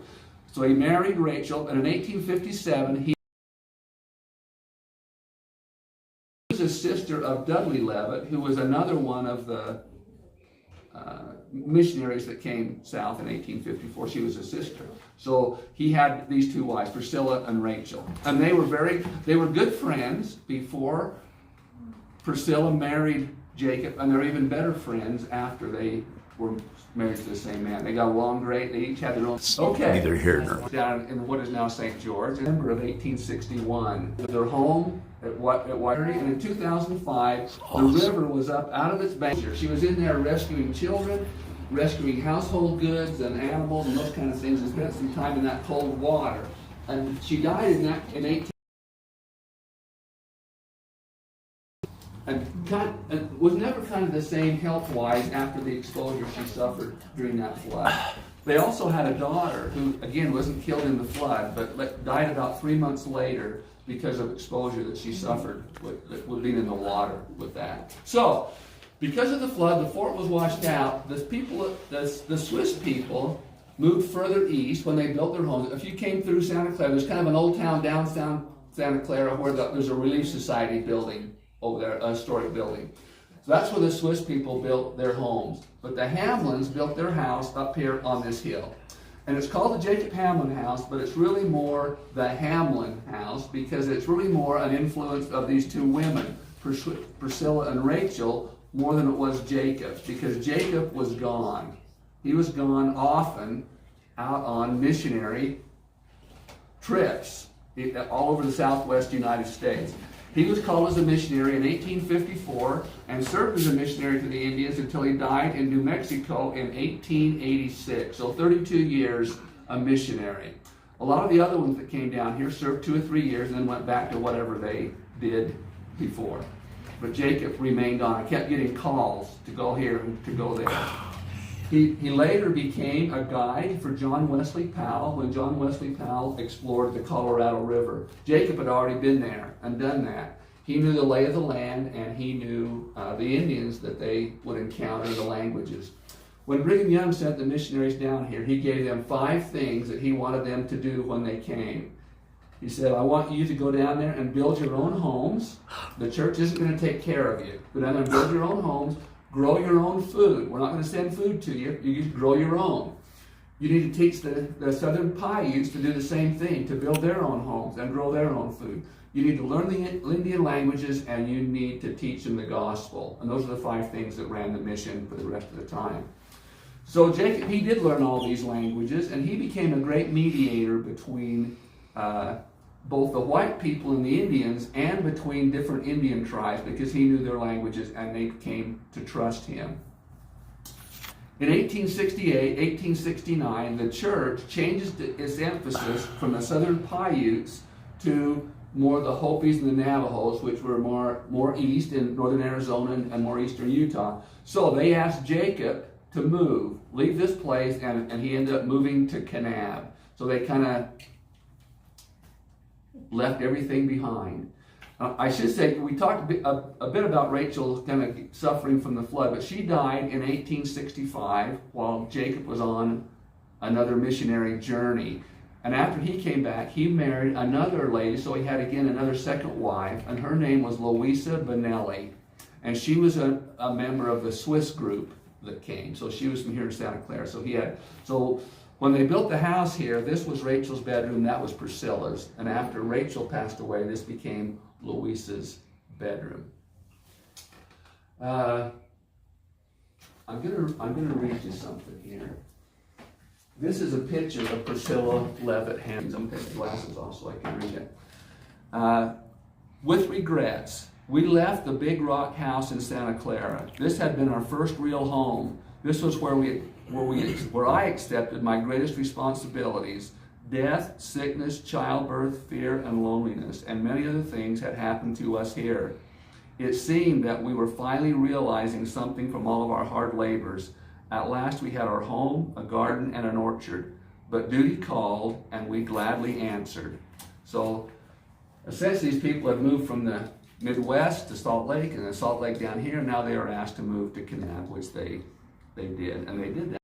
S7: So he married Rachel, and in 1857, he was a sister of Dudley Leavitt, who was another one of the missionaries that came south in 1854. She was a sister. So he had these two wives, Priscilla and Rachel. And they were good friends before Priscilla married Jacob, and they're even better friends after they were married to the same man. They got along great. They each had their own. Okay.
S1: Neither here nor
S7: down in what is now St. George, in December of 1861. Their home at Whitery, and in 2005, the river was up out of its banks. She was in there rescuing children, rescuing household goods and animals and those kind of things, and spent some time in that cold water. And she died in 18. And was never kind of the same health-wise after the exposure she suffered during that flood. They also had a daughter who, again, wasn't killed in the flood, but died about 3 months later because of exposure that she suffered with being in the water with that. So, because of the flood, the fort was washed out. The Swiss people moved further east when they built their homes. If you came through Santa Clara, there's kind of an old town downtown Santa Clara where there's a Relief Society building over there, a historic building. So that's where the Swiss people built their homes. But the Hamlins built their house up here on this hill. And it's called the Jacob Hamlin house, but it's really more the Hamlin house because it's really more an influence of these two women, Priscilla and Rachel, more than it was Jacob, because Jacob was gone. He was gone often out on missionary trips all over the southwest United States. He was called as a missionary in 1854 and served as a missionary to the Indians until he died in New Mexico in 1886. So 32 years a missionary. A lot of the other ones that came down here served 2 or 3 years and then went back to whatever they did before. But Jacob remained on. I kept getting calls to go here and to go there. He later became a guide for John Wesley Powell when John Wesley Powell explored the Colorado River. Jacob had already been there and done that. He knew the lay of the land, and he knew the Indians that they would encounter, the languages. When Brigham Young sent the missionaries down here, he gave them 5 things that he wanted them to do when they came. He said, I want you to go down there and build your own homes. The church isn't going to take care of you. Go down there and build your own homes. Grow your own food. We're not going to send food to you. You can grow your own. You need to teach the Southern Paiutes to do the same thing, to build their own homes and grow their own food. You need to learn the Indian languages, and you need to teach them the gospel. And those are the 5 things that ran the mission for the rest of the time. So Jacob, he did learn all these languages, and he became a great mediator between both the white people and the Indians, and between different Indian tribes, because he knew their languages and they came to trust him. In 1868, 1869, the church changes its emphasis from the Southern Paiutes to more the Hopis and the Navajos, which were more east in northern Arizona and more eastern Utah. So they asked Jacob to move, leave this place, and he ended up moving to Kanab. So they kind of left everything behind. I should say, we talked a bit about Rachel kind of suffering from the flood, but she died in 1865 while Jacob was on another missionary journey. And after he came back, he married another lady, so he had again another second wife, and her name was Louisa Benelli. And she was a member of the Swiss group that came. So she was from here in Santa Clara. So when they built the house here, this was Rachel's bedroom, that was Priscilla's. And after Rachel passed away, this became Louisa's bedroom. I'm gonna read you something here. This is a picture of Priscilla Levitt Hambilin. I'm gonna take the glasses off so I can read it. With regrets, we left the Big Rock house in Santa Clara. This had been our first real home. This was where I accepted my greatest responsibilities. Death, sickness, childbirth, fear, and loneliness, and many other things had happened to us here. It seemed that we were finally realizing something from all of our hard labors. At last we had our home, a garden, and an orchard. But duty called, and we gladly answered. So, essentially, these people had moved from the Midwest to Salt Lake, and then Salt Lake down here. Now they are asked to move to Kanab, which they did, and they did that.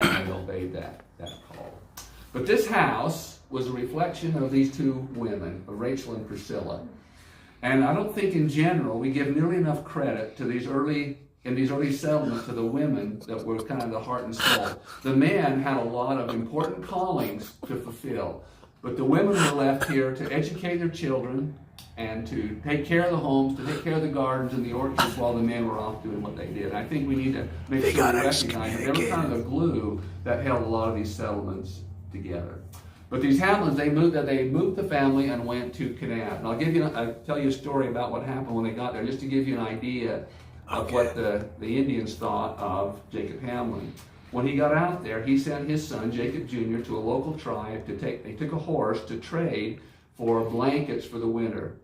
S7: And they obeyed that call. But this house was a reflection of these 2 women, of Rachel and Priscilla. And I don't think in general we give nearly enough credit to these early settlements, to the women that were kind of the heart and soul. The men had a lot of important callings to fulfill, but the women were left here to educate their children and to take care of the homes, to take care of the gardens and the orchards while the men were off doing what they did. And I think we need to make sure we recognize that they were kind of the glue that held a lot of these settlements together. But these Hamlins, they moved the family and went to Kanab. And I'll tell you a story about what happened when they got there, just to give you an idea of what the Indians thought of Jacob Hamlin. When he got out there, he sent his son, Jacob Jr., to a local tribe they took a horse to trade for blankets for the winter.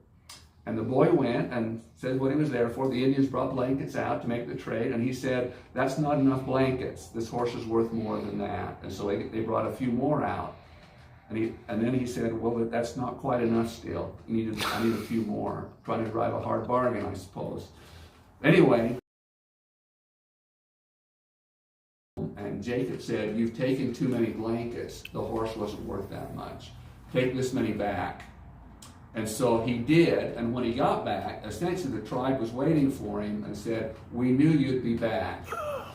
S7: And the boy went and said what he was there for. The Indians brought blankets out to make the trade, and he said, that's not enough blankets. This horse is worth more than that. And so they brought a few more out. And then he said, well, that's not quite enough still. I need a few more. Trying to drive a hard bargain, I suppose. Anyway, and Jacob said, you've taken too many blankets. The horse wasn't worth that much. Take this many back. And so he did, and when he got back, essentially the tribe was waiting for him and said, we knew you'd be back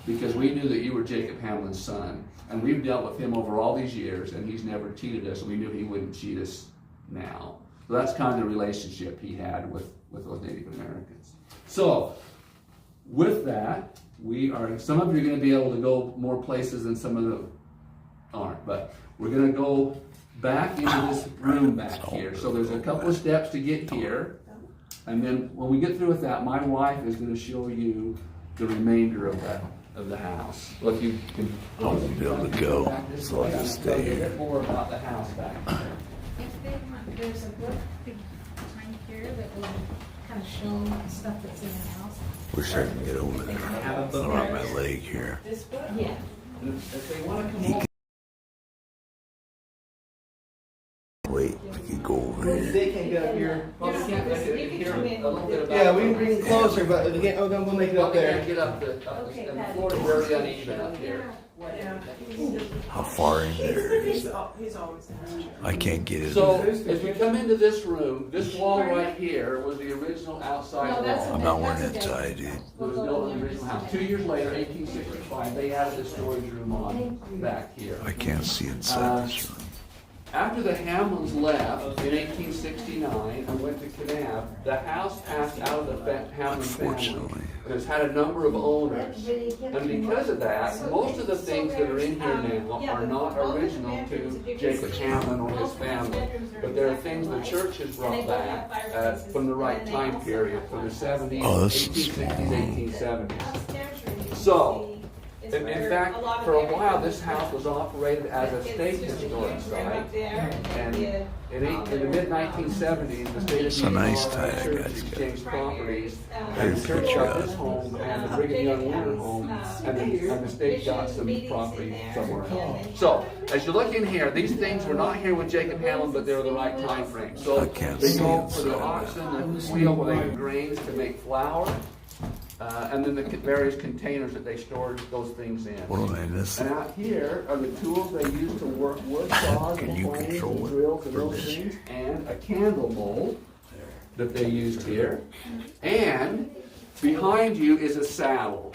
S7: because we knew that you were Jacob Hamlin's son. And we've dealt with him over all these years, and he's never cheated us, and we knew he wouldn't cheat us now. So that's kind of the relationship he had with those Native Americans. So, with that, some of you are going to be able to go more places than some of them aren't, but we're going to go back into this room back here. So there's a couple of steps to get here, and then when we get through with that, my wife is going to show you the remainder of the house. Well, if you can,
S1: I won't be able to go, so I'll just stay here.
S7: More about the house back there.
S2: If they want, there's a book behind here that will kind of show stuff that's in the house.
S1: Wish I could get over there. I'm on my leg here.
S2: This book? Yeah.
S7: If they want to come over,
S1: Wait, we could go over here.
S7: they can get up here. Well, they can't get here. hear a little bit about.
S3: Yeah, we can bring it closer, but again, oh, then we'll make it up there.
S7: Get up the, and the floor is very uneven up here.
S1: How far in there is it?
S3: He's always there.
S1: I can't get it.
S7: So, as we come into this room, this wall right here was the original outside
S2: No, that's
S7: wall.
S1: I'm not wearing it tight, dude.
S7: It was built in the original house. 2 years later, 1865, they added the storage room on back here.
S1: I can't see inside this room.
S7: After the Hamlins left in 1869 and went to Kanab, the house passed out of the Hamlin family.
S1: Unfortunately.
S7: It has had a number of owners. And because of that, most of the things that are in here now are not original to Jacob Hamlin or his family. But there are things the church has brought back from the right time period, from the 70s,
S1: Oh, this is
S7: 1860s, 1870s. So, in fact, for a while, this house was operated as a state historic site, and in the mid-1970s, the state of
S1: So
S7: Utah
S1: nice
S7: and
S1: tie
S7: the
S1: that
S7: church
S1: guy's got.
S7: exchanged properties, and
S1: Here's
S7: the
S1: a
S7: church
S1: picture
S7: got
S1: of
S7: this
S1: it.
S7: home, and the Brigham Young Winter home, and the state got some property somewhere else. So, as you look in here, these things were not here with Jacob Hamlin, but they're the right time frame. So,
S1: I can't
S7: they
S1: see
S7: go for the
S1: inside.
S7: oxen, the wheel where they grains to make flour, and then the various containers that they stored those things in.
S1: What am I missing?
S7: And out here are the tools they use to work wood saws
S1: Can
S7: and
S1: you
S7: planes
S1: control
S7: and
S1: it
S7: drills and
S1: from
S7: those
S1: this?
S7: things, and a candle mold that they used here. And behind you is a saddle.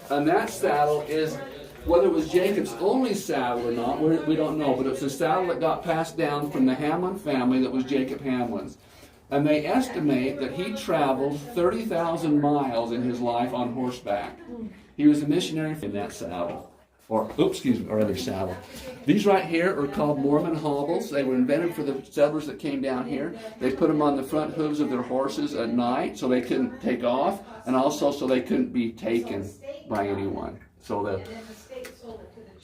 S7: And that saddle is, whether it was Jacob's only saddle or not, we don't know, but it's a saddle that got passed down from the Hamlin family that was Jacob Hamlin's. And they estimate that he traveled 30,000 miles in his life on horseback. He was a missionary in that saddle. Or other saddle. These right here are called Mormon hobbles. They were invented for the settlers that came down here. They put them on the front hooves of their horses at night so they couldn't take off, and also so they couldn't be taken by anyone. So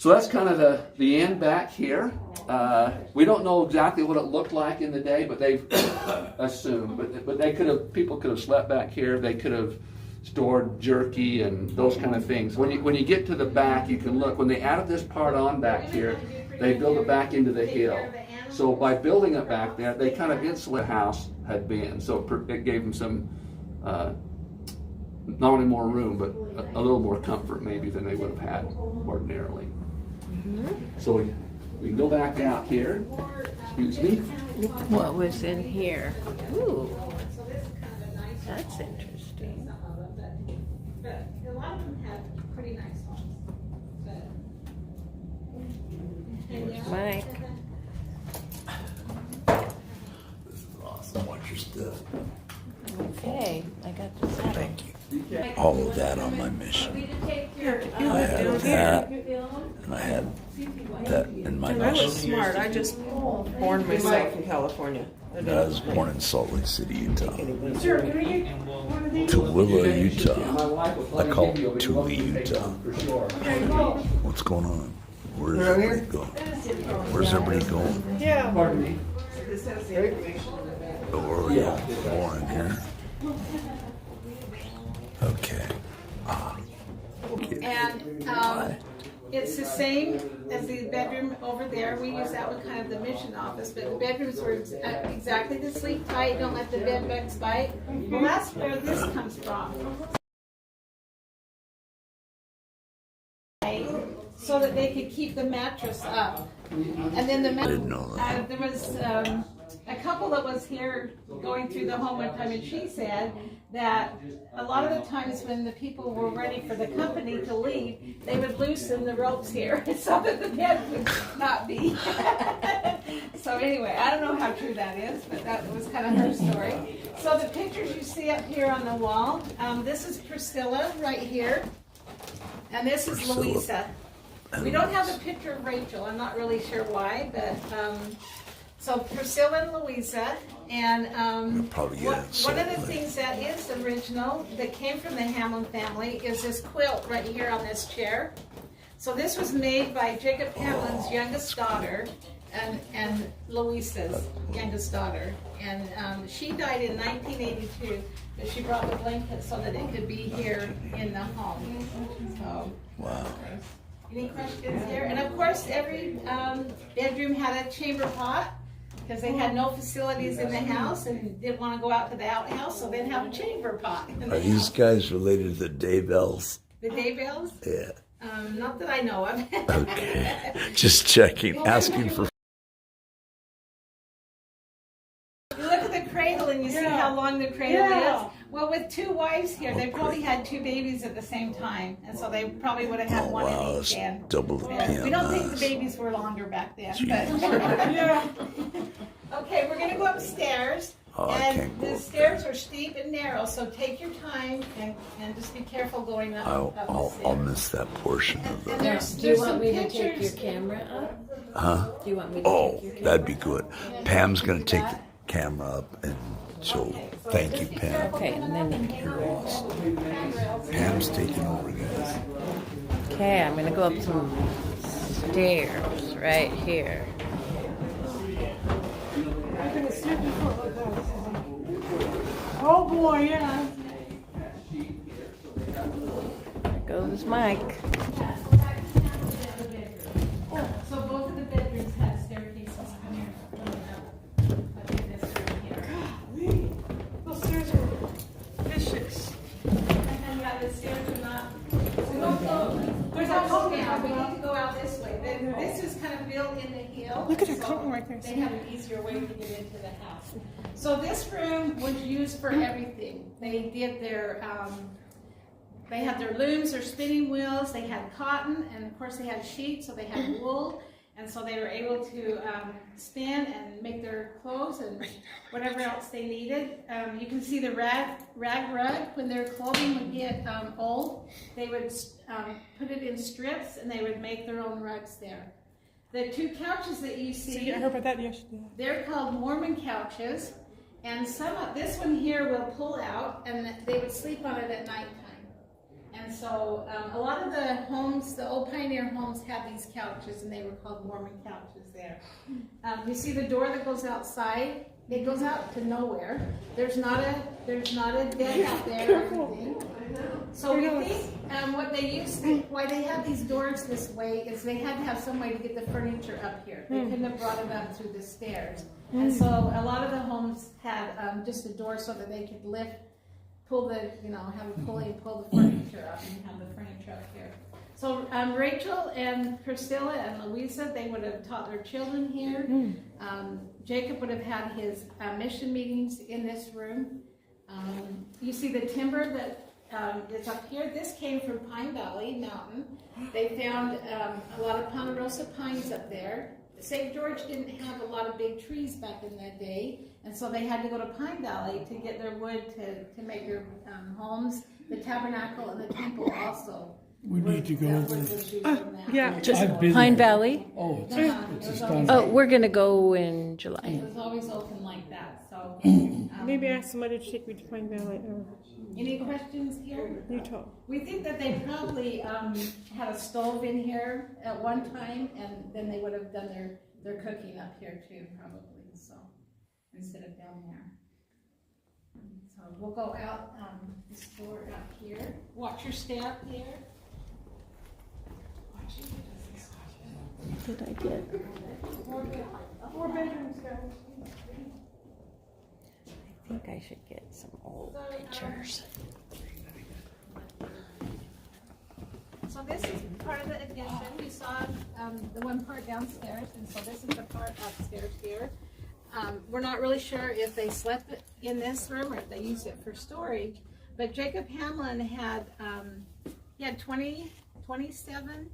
S7: that's kind of the end back here. We don't know exactly what it looked like in the day, but they've assumed. But people could have slept back here. They could have stored jerky and those kind of things. When you get to the back, you can look. When they added this part on back here, they built it back into the hill. So by building it back there, they kind of insulated the house had been. So it gave them some, not only more room, but a little more comfort maybe than they would have had ordinarily. So we can go back out here. Excuse me.
S5: What was in here? Ooh, that's interesting.
S2: But a lot of them have pretty nice homes.
S5: Mike.
S1: This is awesome. Watch your stuff.
S5: Okay, I got the saddle.
S1: Thank you. All of that on my mission. I had that, and I had that in my
S3: I was
S1: mission.
S3: smart. I just born myself in California.
S1: I was born in Salt Lake City, Utah.
S3: Sir, can I get one of these?
S1: Tooele, Utah.
S7: My wife will
S1: I
S7: probably
S1: call
S7: give you
S1: it
S7: a
S1: Tule,
S7: big
S1: Utah.
S7: for sure.
S1: What's going on? Where's everybody going? Where's everybody going?
S3: Yeah.
S7: Pardon me?
S3: This has the information.
S1: Oh, where are we going? More in here? Okay.
S2: And it's the same as the bedroom over there. We use that one kind of the mission office, but the bedrooms were exactly the sleep tight, don't let the bed bugs bite. Well, that's where this comes from. So that they could keep the mattress up. And then the
S1: didn't know that.
S2: there was a couple that was here going through the home one time, and she said that a lot of the times when the people were ready for the company to leave, they would loosen the ropes here so that the bed would not be. So anyway, I don't know how true that is, but that was kind of her story. So the pictures you see up here on the wall, this is Priscilla right here, and this is
S1: Priscilla.
S2: Louisa. We don't have a picture of Rachel. I'm not really sure why, but so Priscilla and Louisa, and
S1: probably get it
S2: one of the
S1: sold,
S2: things that is original that came from the Hamlin family is this quilt right here on this chair. So this was made by Jacob Hamlin's youngest daughter and Louisa's youngest daughter, and she died in 1982. But she brought the blanket so that it could be here in the home. So.
S1: Wow.
S2: Any questions here? And of course, every bedroom had a chamber pot. because they had no facilities in the house and didn't want to go out to the outhouse, so they'd have a chamber pot. In the
S1: Are these
S2: house.
S1: guys related to the Daybells?
S2: The Daybells?
S1: Yeah.
S2: Not that I know of.
S1: Okay. Just checking, asking for.
S2: You look at the cradle and you see how long the cradle is. Well, with 2 wives here, they probably had 2 babies at the same time, and so they probably would have had
S1: Oh
S2: one
S1: wow,
S2: in
S1: it's
S2: each hand.
S1: double the
S2: Yeah. We don't think the
S1: PMS.
S2: babies were longer back then, but okay, we're gonna go upstairs.
S1: Oh, I
S2: And
S1: can't go
S2: the
S1: up
S2: stairs are steep and narrow, so take your time and just be careful going up, up the
S1: I'll
S2: stairs.
S1: miss that portion of
S2: And
S1: the.
S2: there's,
S5: Do you
S2: there's
S5: want
S2: some
S5: me to take your
S2: pictures.
S5: camera up?
S1: Huh?
S5: Do you want me to
S1: Oh,
S5: take your camera?
S1: that'd be good. Pam's gonna take the camera up, and so
S2: Okay, so
S1: thank
S2: just
S1: you,
S2: be
S1: Pam.
S2: careful
S5: Okay,
S2: coming
S5: and
S2: up
S5: then-
S2: hang on to the handrails.
S1: Pam's taking over, guys.
S5: Okay, I'm gonna go up some stairs right here.
S3: Oh boy, yeah.
S5: There goes Mike.
S2: So both of the bedrooms had staircases coming up in this room here.
S3: Those stairs are vicious.
S2: And then yeah, the stairs are not. We don't go. There's a cone now. We need to go out this way. This is kind of built in the hill.
S3: Look at her
S2: so
S3: cone right there.
S2: They have an easier way to get into the house. So this room was used for everything. They did their. They had their looms, their spinning wheels, they had cotton, and of course they had sheets, so they had wool, and so they were able to spin and make their clothes and whatever else they needed. You can see the rag rug. When their clothing would get old, they would put it in strips and they would make their own rugs there. The 2 couches that you see,
S3: I heard about that yesterday.
S2: they're called Mormon couches, and this one here will pull out, and they would sleep on it at nighttime. And so a lot of the homes, the old pioneer homes, had these couches, and they were called Mormon couches there. You see the door that goes outside? It goes out to nowhere. There's not a den out there or anything. So we think what they used, why they had these doors this way is they had to have some way to get the furniture up here. They couldn't have brought it up through the stairs. And so a lot of the homes had just a door so that they could pull the, have a pulley and pull the furniture up and have the furniture up here. So Rachel and Priscilla and Louisa, they would have taught their children here. Jacob would have had his mission meetings in this room. You see the timber that is up here. This came from Pine Valley Mountain. They found a lot of Ponderosa pines up there. St. George didn't have a lot of big trees back in that day, and so they had to go to Pine Valley to get their wood to make their homes. The tabernacle and the temple also.
S8: We need to go over.
S3: Yeah.
S8: I've been
S5: Pine
S8: there.
S5: Valley?
S8: Oh, it's
S2: It
S8: astonishing.
S5: Oh, we're gonna go in July.
S2: was always open like that. So,
S3: Maybe ask somebody to take me to Pine Valley or
S2: any questions here?
S3: Utah.
S2: We think that they probably had a stove in here at one time, and then they would have done their cooking up here too, probably. So instead of down there. So we'll go out this door out here. Watch your step here. Watch your step.
S5: Did I get?
S3: 4 bedrooms, guys.
S5: I think I should get some old pictures.
S2: So this is part of the addition. We saw the one part downstairs, and so this is the part upstairs here. We're not really sure if they slept in this room or if they used it for storage, but Jacob Hambilin had, he had 27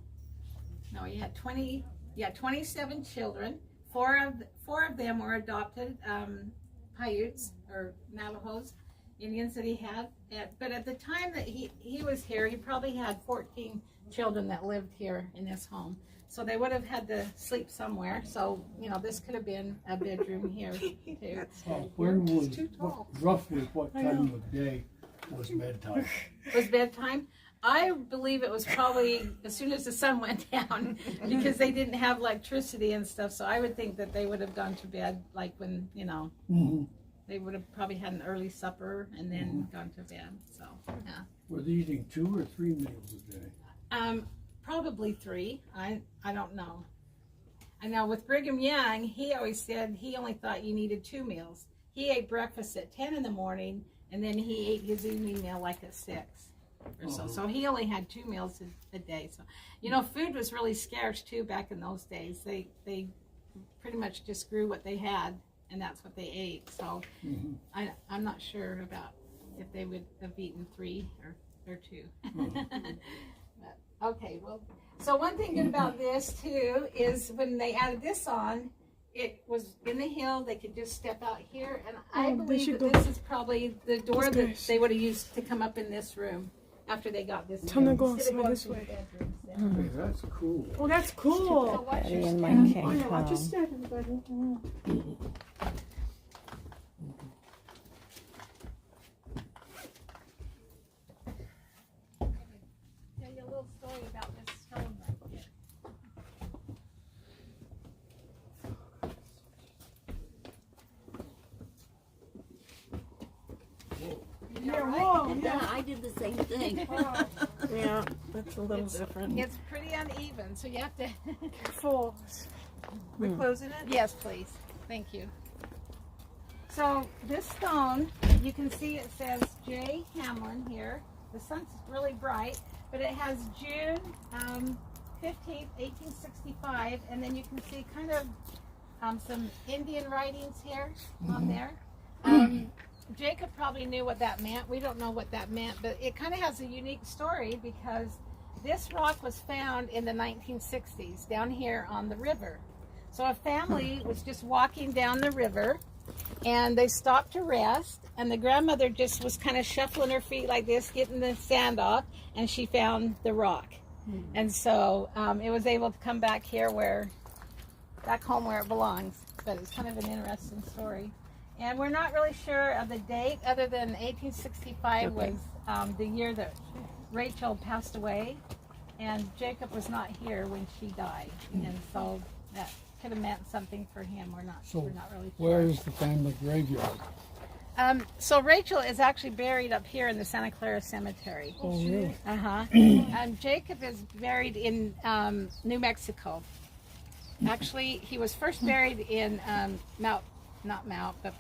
S2: children. Four of them were adopted Paiutes or Navajos, Indians that he had. But at the time that he was here, he probably had 14 children that lived here in this home. So they would have had to sleep somewhere. So, this could have been a bedroom here too.
S8: When was, roughly what time of day was bedtime?
S2: Was bedtime? I believe it was probably as soon as the sun went down, because they didn't have electricity and stuff. So I would think that they would have gone to bed like when,
S8: Mm-hmm.
S2: they would have probably had an early supper and then gone to bed. So, yeah.
S8: Were they eating 2 or 3 meals a day?
S2: Probably 3. I don't know. I know with Brigham Young, he always said he only thought you needed 2 meals. He ate breakfast at 10 in the morning, and then he ate his evening meal like at 6 or so. So he only had 2 meals a day. So, you know, food was really scarce too back in those days. They pretty much just grew what they had, and that's what they ate. So I'm not sure about if they would have eaten 3 or 2. But, okay, well, so one thing good about this too is when they added this on, it was in the hill. They could just step out here, and I believe that this is probably the door that they would have used to come up in this room after they got this.
S3: Tell them to go outside this way.
S8: Hey, that's cool.
S3: Oh, that's cool.
S9: Daddy and my king
S3: Oh, yeah, watch your
S9: come.
S3: step, everybody.
S2: Tell you a little story about this stone right here.
S3: Yeah, whoa,
S9: Yeah, I did the same thing.
S3: yeah, that's a little different.
S2: It's pretty uneven, so you have to.
S3: Full. We closing it?
S2: Yes, please. Thank you. So this stone, you can see it says J. Hamlin here. The sun's really bright, but it has June 15th, 1865, and then you can see kind of some Indian writings here on there. Jacob probably knew what that meant. We don't know what that meant, but it kind of has a unique story because this rock was found in the 1960s down here on the river. So a family was just walking down the river, and they stopped to rest, and the grandmother just was kind of shuffling her feet like this, getting the sand off, and she found the rock. And so it was able to come back here back home where it belongs. But it's kind of an interesting story. And we're not really sure of the date, other than 1865 was the year that Rachel passed away, and Jacob was not here when she died, and so that could have meant something for him. We're not really sure.
S8: Where is the family graveyard?
S2: So Rachel is actually buried up here in the Santa Clara Cemetery.
S8: Oh, really?
S2: And Jacob is buried in New Mexico. Actually, he was first buried in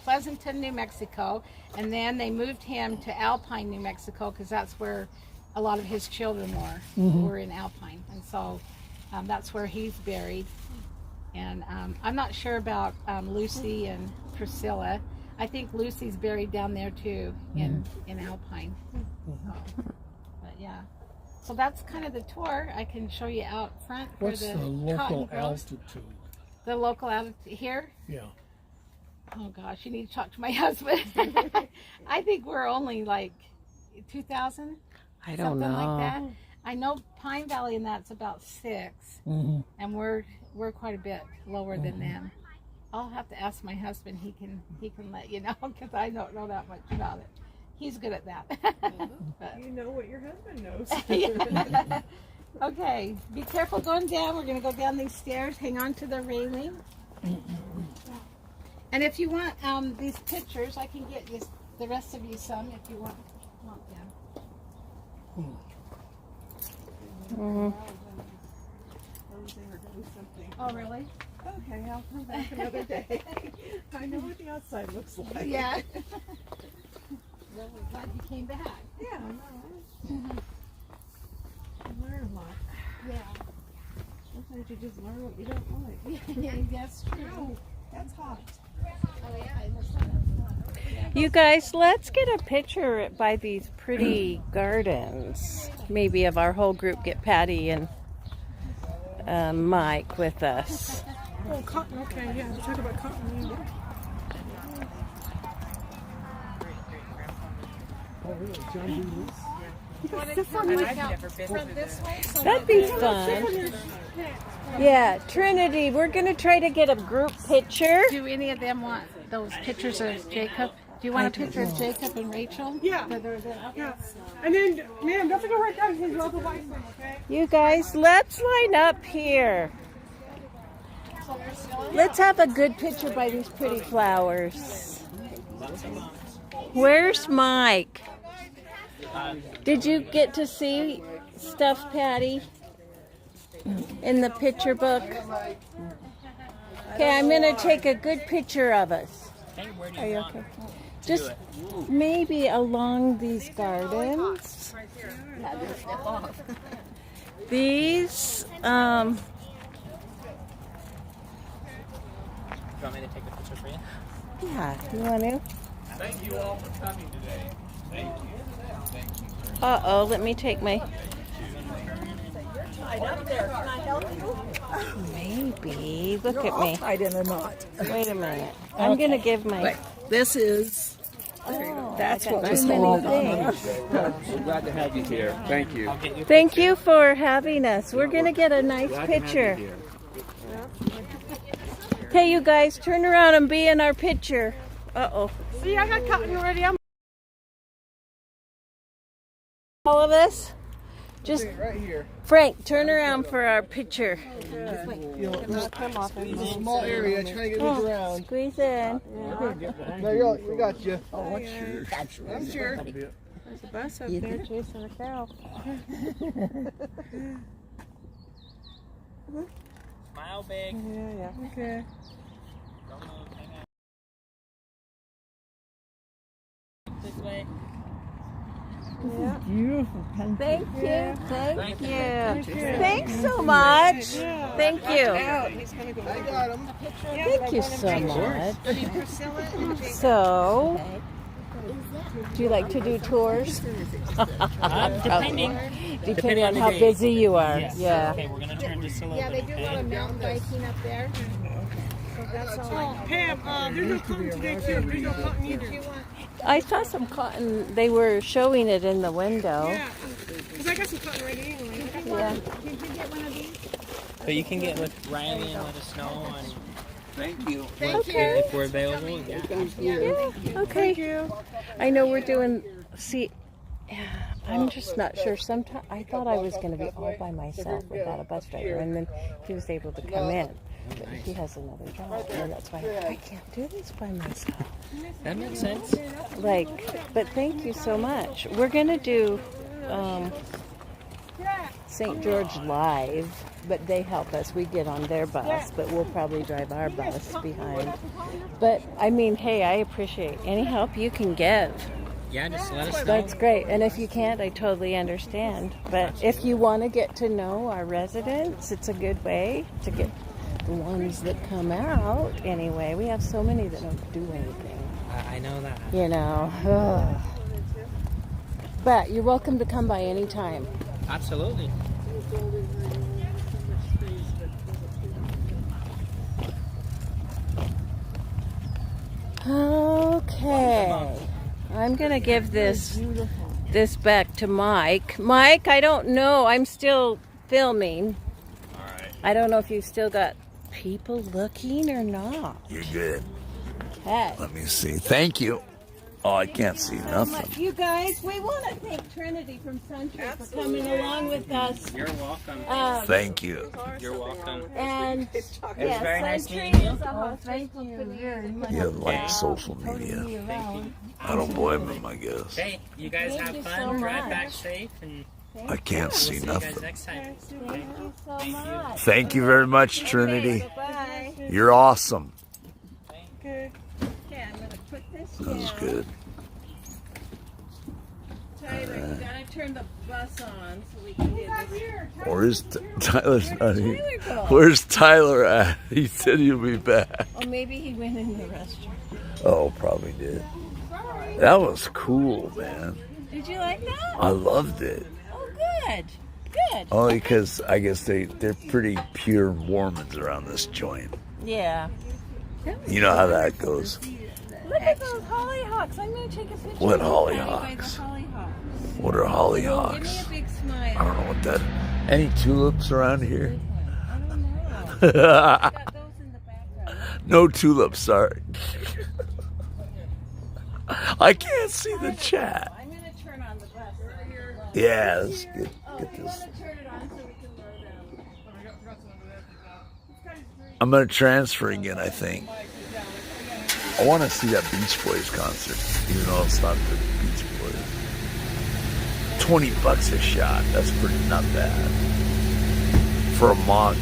S2: Pleasanton, New Mexico, and then they moved him to Alpine, New Mexico, because that's where a lot of his children were in Alpine, and so that's where he's buried. And I'm not sure about Lucy and Priscilla. I think Lucy's buried down there too in Alpine. But yeah, so that's kind of the tour. I can show you out front.
S8: What's
S2: where
S8: the local
S2: cotton grows.
S8: altitude?
S2: The local altitude here?
S8: Yeah.
S2: Oh gosh, you need to talk to my husband. I think we're only like 2,000.
S9: I don't
S2: something
S9: know.
S2: like that. I know Pine Valley and that's about 6, and we're quite a bit lower than them. I'll have to ask my husband. He can let you know, because I don't know that much about it. He's good at that. But,
S3: You know what your husband knows.
S2: yeah. Okay, be careful going down. We're going to go down these stairs. Hang on to the railing. And if you want these pictures, I can get you, the rest of you some if you want them. Oh, really?
S3: Okay, I'll come back another day. I know what the outside looks like.
S2: Yeah. Well, we're glad you came back.
S3: Yeah, I know. I learn a lot.
S2: Yeah.
S3: Sometimes you just learn what you don't like.
S2: Yeah, that's true.
S3: Oh, that's hot.
S2: Oh, yeah, in the sun.
S9: You guys, let's get a picture by these pretty gardens. Maybe of our whole group, get Patty and Mike with us.
S3: Oh, cotton. Okay, yeah. Talk about cotton.
S8: Oh, really? John D. Lewis?
S9: That'd be fun. Yeah, Trinity, we're going to try to get a group picture.
S2: Do any of them want those pictures of Jacob? Do you want a picture of Jacob and Rachel?
S3: Yeah. Yeah. And then, ma'am, don't forget to write down his local license, okay?
S9: You guys, let's line up here. Let's have a good picture by these pretty flowers. Where's Mike? Did you get to see stuff, Patty, in the picture book? Okay, I'm gonna take a good picture of us.
S6: Hey, where do
S9: Are
S6: you
S9: you
S6: want
S9: okay?
S6: to
S9: Just
S6: do it?
S9: maybe along these gardens. These,
S6: Do you want me to take a picture for you?
S9: yeah, you want to?
S4: Thank you all for coming today. Thank you. Thank you.
S9: Uh-oh, let me take my,
S3: Tied up there. Can I help you?
S9: maybe, look at me.
S3: Tied in a knot.
S9: Wait a minute. I'm gonna give my,
S3: This is.
S9: oh,
S3: That's
S9: I got
S3: what
S9: too
S3: we
S9: many
S3: call
S9: things.
S7: We're glad to have you here. Thank you.
S6: I'll get you.
S9: Thank you for having us. We're gonna get a nice
S7: Glad to have you
S9: picture.
S7: here.
S9: Okay, you guys, turn around and be in our picture. Uh-oh.
S3: See, I got cotton already. I'm
S9: All of us? Just,
S8: Right here.
S9: Frank, turn around for our picture.
S8: You know, it's a small area. Trying to get moved around.
S9: Squeeze in.
S8: No, we got you. Oh, I'm sure.
S2: There's a bus up there chasing a cow.
S6: Smile big.
S2: Yeah. Okay.
S6: Don't move. Hang on. This way.
S8: Beautiful.
S9: Thank you. Thank you. Thanks so much. Thank you.
S8: I got him.
S9: Thank you so much. So, do you like to do tours?
S6: Depending.
S9: Depending on
S6: the
S9: how
S6: day.
S9: busy you are.
S6: Yes.
S9: Yeah.
S6: Okay, we're gonna turn just a little
S5: Yeah, they
S6: bit.
S5: do a lot
S6: Okay?
S5: of mountain biking up there. So that's all.
S3: Pam, there's no cotton today, too. There's no cotton either.
S9: I saw some cotton. They were showing it in the window.
S3: Yeah. Because I got some cotton ready anyway.
S9: Yeah.
S5: Did you get one of these?
S6: But you can get with Riley and let us know and
S1: Thank you.
S9: Okay.
S6: if we're available. Yeah.
S9: Yeah. Okay. I know we're doing. See, I'm just not sure. Sometimes I thought I was going to be all by myself without a bus driver, and then he was able to come in. But he has another job, and that's why I can't do this by myself.
S6: That makes sense.
S9: Like, but thank you so much. We're gonna do St. George Live, but they help us. We get on their bus, but we'll probably drive our bus behind. But I mean, hey, I appreciate any help you can give.
S6: Yeah, just let us know.
S9: That's great. And if you can't, I totally understand. But if you want to get to know our residents, it's a good way to get the ones that come out. Anyway, we have so many that don't do anything.
S6: I know that.
S9: You know. Ugh. But you're welcome to come by any time.
S6: Absolutely.
S9: Okay. I'm going to give this back to Mike. Mike, I don't know. I'm still filming.
S1: All right.
S9: I don't know if you've still got people looking or not.
S1: You're good.
S9: Okay.
S1: Let me see. Thank you. Oh, I can't see nothing.
S9: You guys, we want to thank Trinity from Suntree for coming along with us.
S6: You're welcome.
S1: Thank you.
S6: You're welcome.
S9: And
S6: It's
S9: yes,
S6: very nice
S9: Suntree
S6: meeting you.
S9: is a hospital very much.
S1: You like social media. I don't blame them, I guess.
S6: Hey, you guys
S9: Thank
S6: have
S9: you
S6: fun.
S9: so
S6: Drive
S9: much.
S6: back safe, and
S1: I can't
S6: we'll
S1: see
S6: see you guys
S1: nothing.
S6: next time.
S9: Thank you so much.
S1: Thank you very much, Trinity.
S9: Bye.
S1: You're awesome.
S2: Okay.
S9: Okay, I'm going to put this
S1: That was
S9: down.
S1: good.
S9: Tyler, you gotta turn the bus on so we can get this.
S1: Where's Tyler's not here.
S9: Tyler go?
S1: Where's Tyler at? He said he'll be back.
S9: Oh, maybe he went in the restroom.
S1: Oh, probably did. That was cool, man.
S9: Did you like that?
S1: I loved it.
S9: Oh, good. Good.
S1: Only because I guess they're pretty pure Mormons around this joint.
S9: Yeah.
S1: You know how that goes.
S9: Look at those hollyhocks. I'm going to take a picture.
S1: What
S9: of you
S1: hollyhocks?
S9: by the hollyhocks.
S1: What are
S9: Give me
S1: hollyhocks?
S9: a big
S1: I
S9: smile.
S1: don't know what that. Any tulips around here?
S9: I don't know. Got those in the background.
S1: No tulips, sorry. I can't see the chat.
S9: I'm going to turn on the bus.
S1: Yeah, let's get
S9: Oh, you
S1: this.
S9: want to turn it on so we can load them?
S1: I'm gonna transfer again, I think. I want to see that Beach Boys concert, even though it's not the Beach Boys. $20 a shot. That's pretty not bad for a month.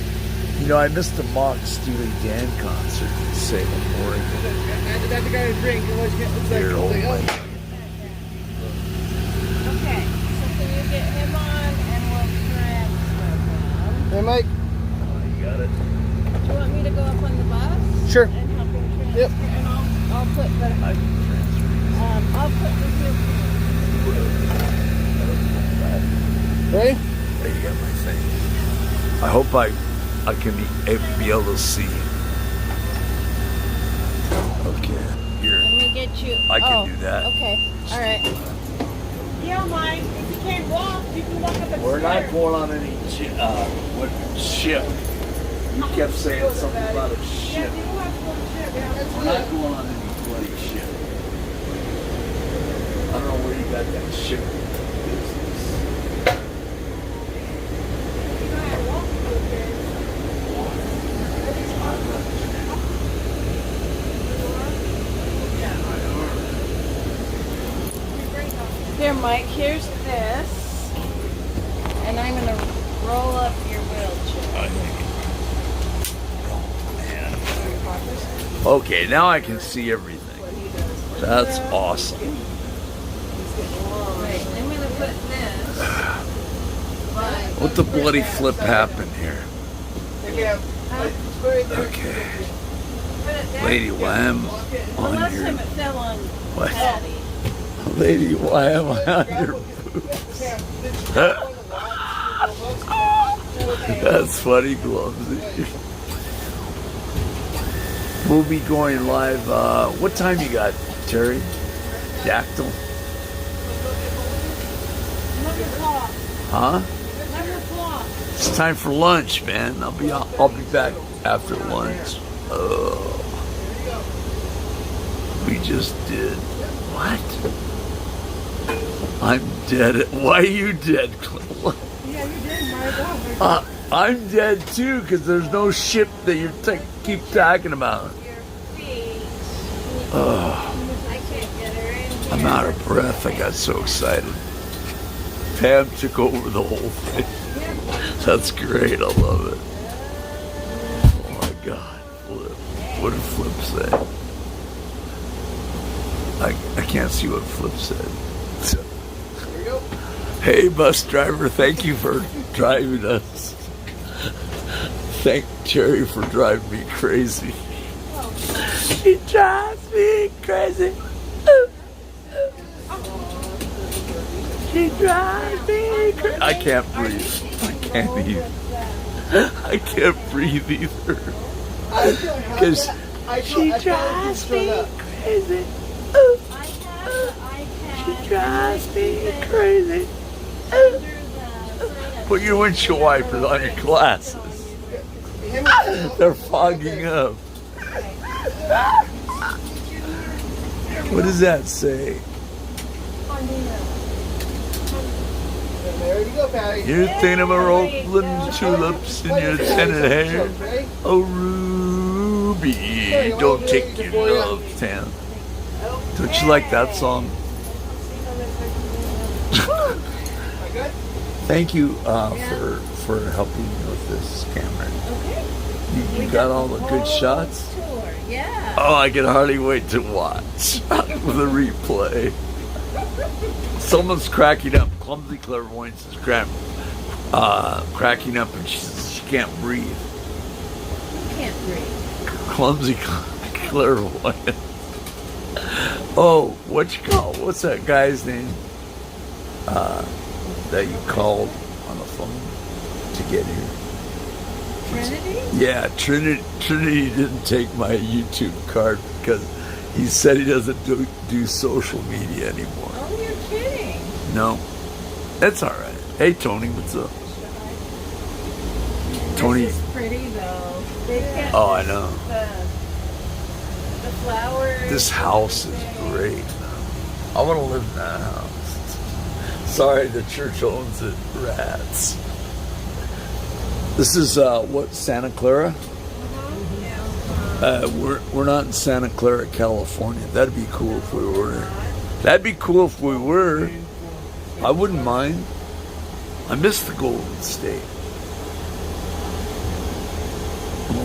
S1: You know, I missed the mock Steely Dan concert in Salem, Oregon.
S3: That's the guy to drink.
S1: Here, hold my.
S5: Okay, so can you get him on and we'll transfer him?
S3: Hey, Mike.
S1: You got it.
S5: Do you want me to go up on the bus?
S3: Sure.
S5: And help him transfer?
S3: Yep.
S5: And I'll put the,
S1: I can transfer.
S5: I'll put the here.
S3: Ready?
S1: There you got my thing. I hope I can be able to see. Okay, here.
S5: Let me get you.
S1: I can do that.
S5: Okay. All right.
S2: You don't mind. If you can't walk, you can walk up the
S1: We're not
S2: stairs.
S1: going on any ship. You kept saying something about a ship. We're not going on any bloody ship. I don't know where you got that ship business.
S5: Here, Mike. Here's this, and I'm gonna roll up your wheelchair.
S1: Okay, now I can see everything. That's awesome.
S5: Right. I'm gonna put this.
S1: What the bloody flip happened here? Okay. Lady, why am I on
S5: Last
S1: your...
S5: time it fell on
S1: What?
S5: Patty.
S1: Lady, why am I on your boobs? That's funny, Clumsy. We'll be going live. What time you got, Terry? Dactyl?
S5: 11 o'clock.
S1: Huh?
S5: 11 o'clock.
S1: It's time for lunch, man. I'll be back after lunch. We just did. What? I'm dead. Why are you dead, Clint?
S3: Yeah, you did, Mike.
S1: I'm dead too, because there's no ship that you keep talking about.
S5: Your feet.
S1: Oh,
S5: I can't get her in here.
S1: I'm out of breath. I got so excited. Pam took over the whole thing. That's great. I love it. Oh my God. Flip. What did Flip say? I can't see what Flip said.
S3: Here we go.
S1: Hey, bus driver, thank you for driving us. Thank Terry for driving me crazy. She drives me crazy. She drives me crazy. I can't breathe. I can't either. I can't breathe either. Because she drives me crazy. She drives me crazy. Put your windshield wipers on your glasses. They're fogging up. What does that say?
S3: There you go, Patty.
S1: You're thinking of a rolling tulips in your tinted hair. Oh, Ruby, don't take your love, Tam. Don't you like that song? Thank you for helping me with this camera.
S5: Okay.
S1: You got all the good shots?
S5: Tour. Yeah.
S1: Oh, I can hardly wait to watch the replay. Someone's cracking up. Clumsy Clairvoyance is cracking up, and she says she can't breathe.
S5: You can't breathe.
S1: Clumsy Clairvoyance. Oh, what's that guy's name that you called on the phone to get here?
S5: Trinity?
S1: Yeah, Trinity didn't take my YouTube card because he said he doesn't do social media anymore.
S5: Oh, you're kidding.
S1: No, that's all right. Hey, Tony, what's up? Tony.
S5: This is pretty though. They've got
S1: Oh, I know.
S5: The flowers.
S1: This house is great. I want to live in that house. Sorry, the church owns it. Rats. This is what, Santa Clara? We're not in Santa Clara, California. That'd be cool if we were. That'd be cool if we were. I wouldn't mind. I miss the Golden State.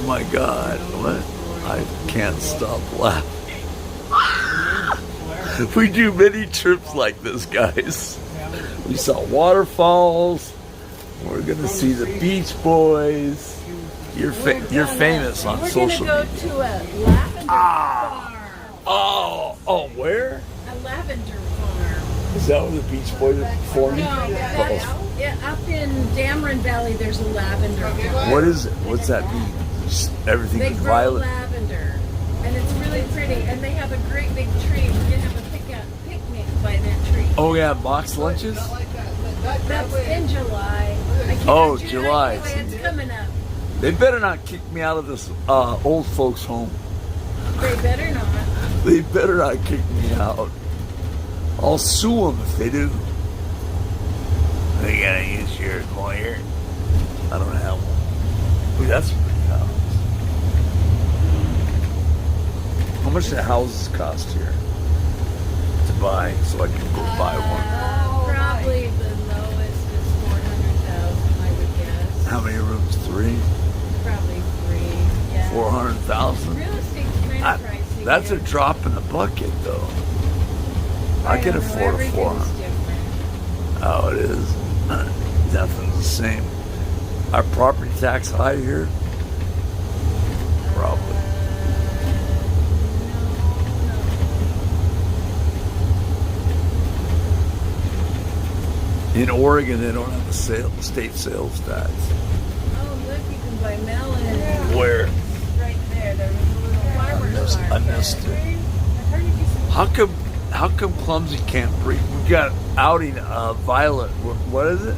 S1: Oh my God! What? I can't stop laughing. We do many trips like this, guys. We saw waterfalls. We're gonna see the Beach Boys. You're famous on social
S5: We're
S1: media.
S5: gonna go to a lavender farm.
S1: Oh, where?
S5: A lavender farm.
S1: Is that where the Beach Boys are performing?
S5: Yeah, up in Dameron Valley, there's a lavender farm.
S1: What is it? What's that mean? Just everything
S5: They
S1: is
S5: grow
S1: violet.
S5: lavender, and it's really pretty. And they have a great big tree. We're gonna have a picnic by their tree.
S1: Oh yeah, box lunches.
S5: That's in July.
S1: Oh, July.
S5: Anyway, it's coming up.
S1: They better not kick me out of this old folks' home.
S5: They better not.
S1: They better not kick me out. I'll sue them if they do. They gotta use your lawyer. I don't have one. Ooh, that's a pretty house. How much do houses cost here to buy so I can go buy one?
S5: Probably the lowest is 400,000, I would guess.
S1: How many rooms? 3?
S5: Probably 3. Yeah.
S1: 400,000?
S5: Real estate's kind of pricey.
S1: That's a
S5: here.
S1: drop in the bucket, though. I can
S5: don't know,
S1: afford a
S5: everything's
S1: 400.
S5: different.
S1: Oh, it is. Nothing's the same. Our property tax high here? Probably. In Oregon, they don't have a state sales tax.
S5: Oh, look, you can buy melons.
S1: Where?
S5: Right there. There was a little farmer's market.
S1: I missed it. How come Clumsy can't breathe? We got outing Violet. What is it?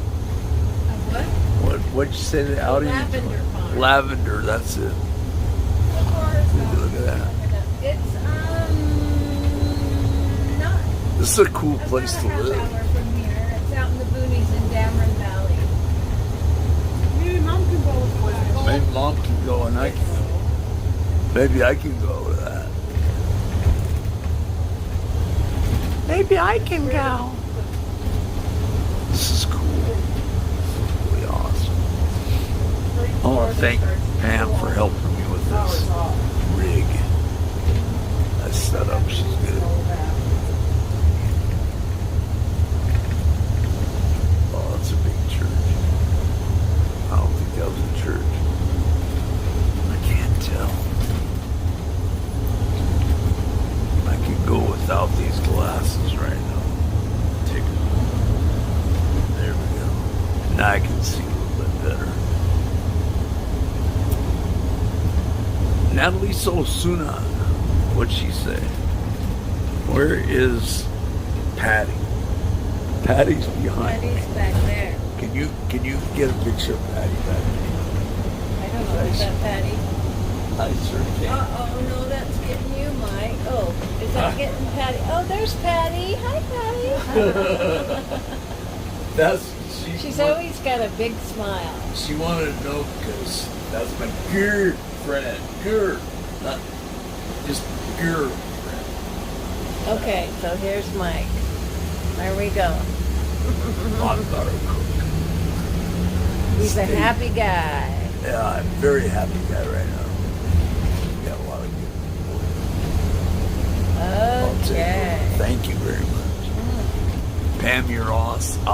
S5: What?
S1: What'd you say the outing?
S5: Lavender farm.
S1: Lavender, that's it. Look at that.
S5: It's not.
S1: This is a cool
S5: It's
S1: place
S5: about
S1: to
S5: a half
S1: live.
S5: hour from here. It's out in the boonies in Dameron Valley.
S3: Maybe Mom can go with us.
S1: Maybe Mom can go and I can go. Maybe I can go to that.
S3: Maybe I can go.
S1: This is cool. Really awesome. I want to thank Pam for helping me with this rig. I set up. She's good. Oh, that's a big church. I don't think that was a church. I can't tell. I can go without these glasses right now. Take it. There we go. Now I can see a little bit better. Natalie Solsuna, what'd she say? Where is Patty? Patty's behind
S5: Patty's
S1: me.
S5: back there.
S1: Can you get a picture of Patty back there?
S5: I don't know. Is that Patty?
S1: I sure can.
S5: Oh, no, that's getting you, Mike. Oh, is that getting Patty? Oh, there's Patty. Hi, Patty. She's always got a big smile.
S1: She wanted to know because that's my girlfriend. Not just girlfriend.
S5: Okay, so here's Mike. There we go.
S1: I'm not a cook.
S5: He's a happy guy.
S1: Yeah, I'm a very happy guy right now. Got a lot of good.
S5: Okay.
S1: Thank you very much. Pam, you're awesome.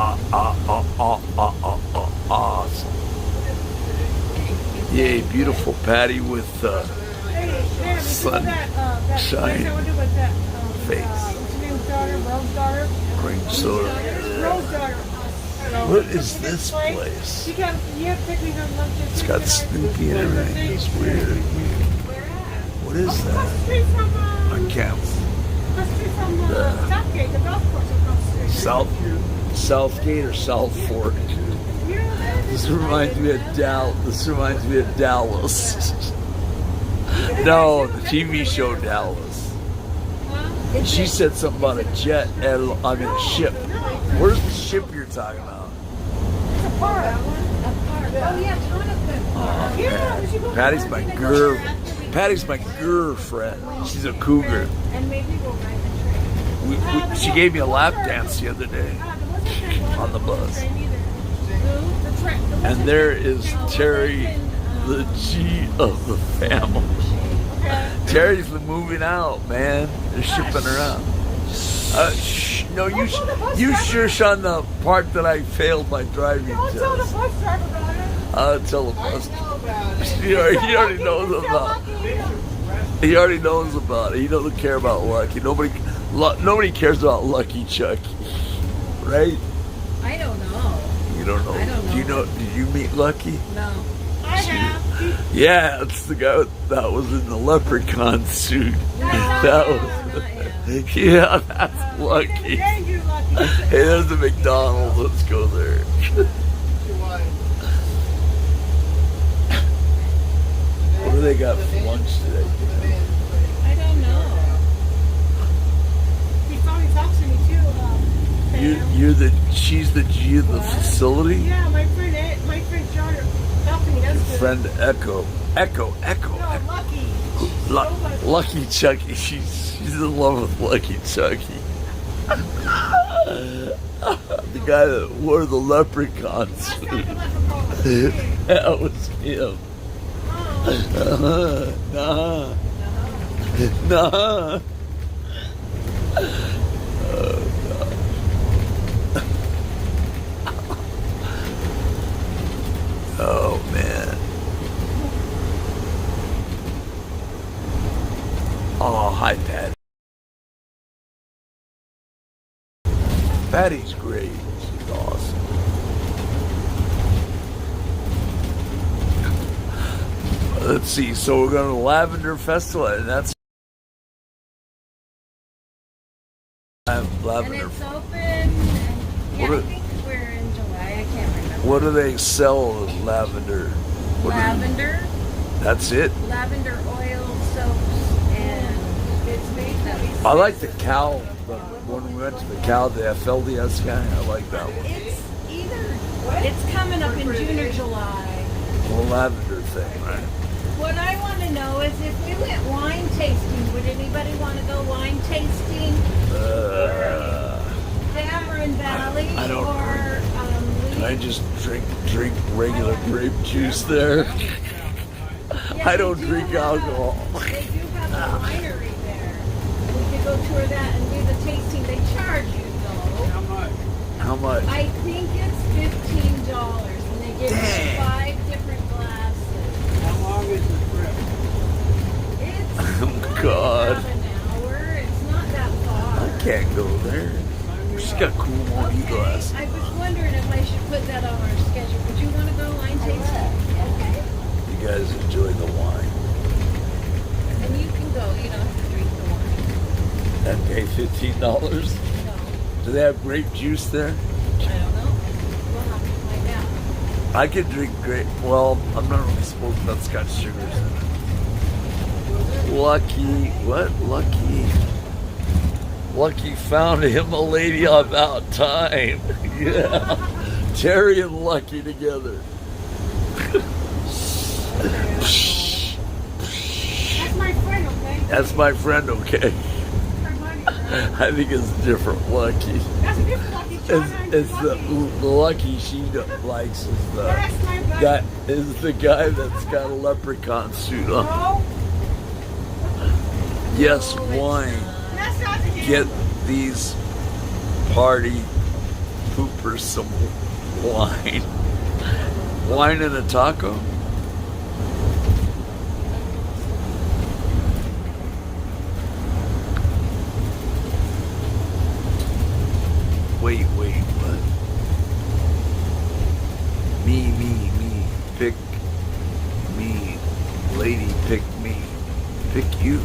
S1: Awesome. Yay, beautiful Patty with sunshine face. Cream soda. What is this place? It's got Snoopy and everything. It's weird. What is that? I can't. Southgate or South Fork? This reminds me of Dallas. No, the TV show Dallas. She said something about a jet. I mean a ship. Where's the ship you're talking about?
S5: Oh, yeah, Jonathan.
S1: Patty's my girl. Patty's my girlfriend. She's a cougar.
S5: And maybe we'll ride the train.
S1: She gave me a lap dance the other day on the bus. And there is Terry the G of the family.
S3: Okay.
S1: Terry's moving out, man. They're shipping her out. No, you shush on the part that I failed my driving
S3: Don't tell the
S1: test.
S3: bus driver about it.
S1: I'll tell the
S3: I
S1: bus.
S3: know about it.
S1: He already knows about it. He already knows about it. He doesn't care about Lucky. Nobody cares about Lucky Chucky, right?
S5: I don't know.
S1: You don't know.
S5: I don't know.
S1: Do you know? Did you meet Lucky?
S5: No.
S3: I have.
S1: Yeah, it's the guy that was in the leprechaun suit. That was. Yeah, that's Lucky.
S3: Thank you, Lucky.
S1: Hey, there's a McDonald's. Let's go there. What do they got for lunch today?
S5: I don't know.
S3: He probably talks to me too about.
S1: She's the G of the facility?
S3: Yeah, my friend John talked to me. That's good.
S1: Friend Echo.
S3: No, Lucky.
S1: Lucky Chucky. She's in love with Lucky Chucky. The guy that wore the leprechaun
S3: That's
S1: suit.
S3: not the leprechaun.
S1: That was him. Nah. Oh, God. Oh, man. Oh, hi, Patty. Patty's great. She's awesome. Let's see. So we're going to Lavender Festival, and that's
S5: And
S1: Lavender.
S5: it's open. And, yeah,
S1: What
S5: I think we're in July. I can't remember.
S1: What do they sell in lavender?
S5: Lavender,
S1: That's it.
S5: lavender oil, soaps, and it's made that.
S1: I like the cow. When we went to the cow, the FLDS guy, I like that one.
S5: It's it's coming up in June or July.
S1: The lavender thing, right?
S5: What I want to know is if we went wine tasting, would anybody want to go wine tasting? Dameron Valley
S1: I don't
S5: or
S1: Can I just drink regular grape juice there? I don't drink alcohol.
S5: They do have a winery there. We could go tour that and do the tasting. They charge you though.
S1: How much?
S5: I think it's $15, and they give you 5 different glasses.
S8: How long is the trip?
S5: It's
S1: Oh,
S5: only
S1: God.
S5: about an hour. It's not that far.
S1: I can't go there. She's got cool Monet glasses.
S5: I was wondering if I should put that on our schedule. Would you want to go wine tasting? Okay.
S1: You guys enjoy the wine.
S5: And you can go. You don't have to drink the wine.
S1: And pay $15?
S5: No.
S1: Do they have grape juice there?
S5: I don't know. We'll have to find out.
S1: I could drink grape. Well, I'm not really supposed to. That's got sugars in it. Lucky. What? Lucky found him a lady about time. Yeah. Terry and Lucky together.
S3: That's my friend, okay?
S1: That's my friend, okay?
S3: Her money, right?
S1: I think it's different Lucky.
S3: That's a different Lucky. John,
S1: It's the
S3: Lucky.
S1: Lucky she likes is
S3: That's my buddy.
S1: the guy that's got a leprechaun suit on.
S3: No,
S1: Yes, wine.
S3: that's not the
S1: Get these party poopers some wine. Wine and a taco? Wait, what? Me, pick me, lady, pick me, pick you.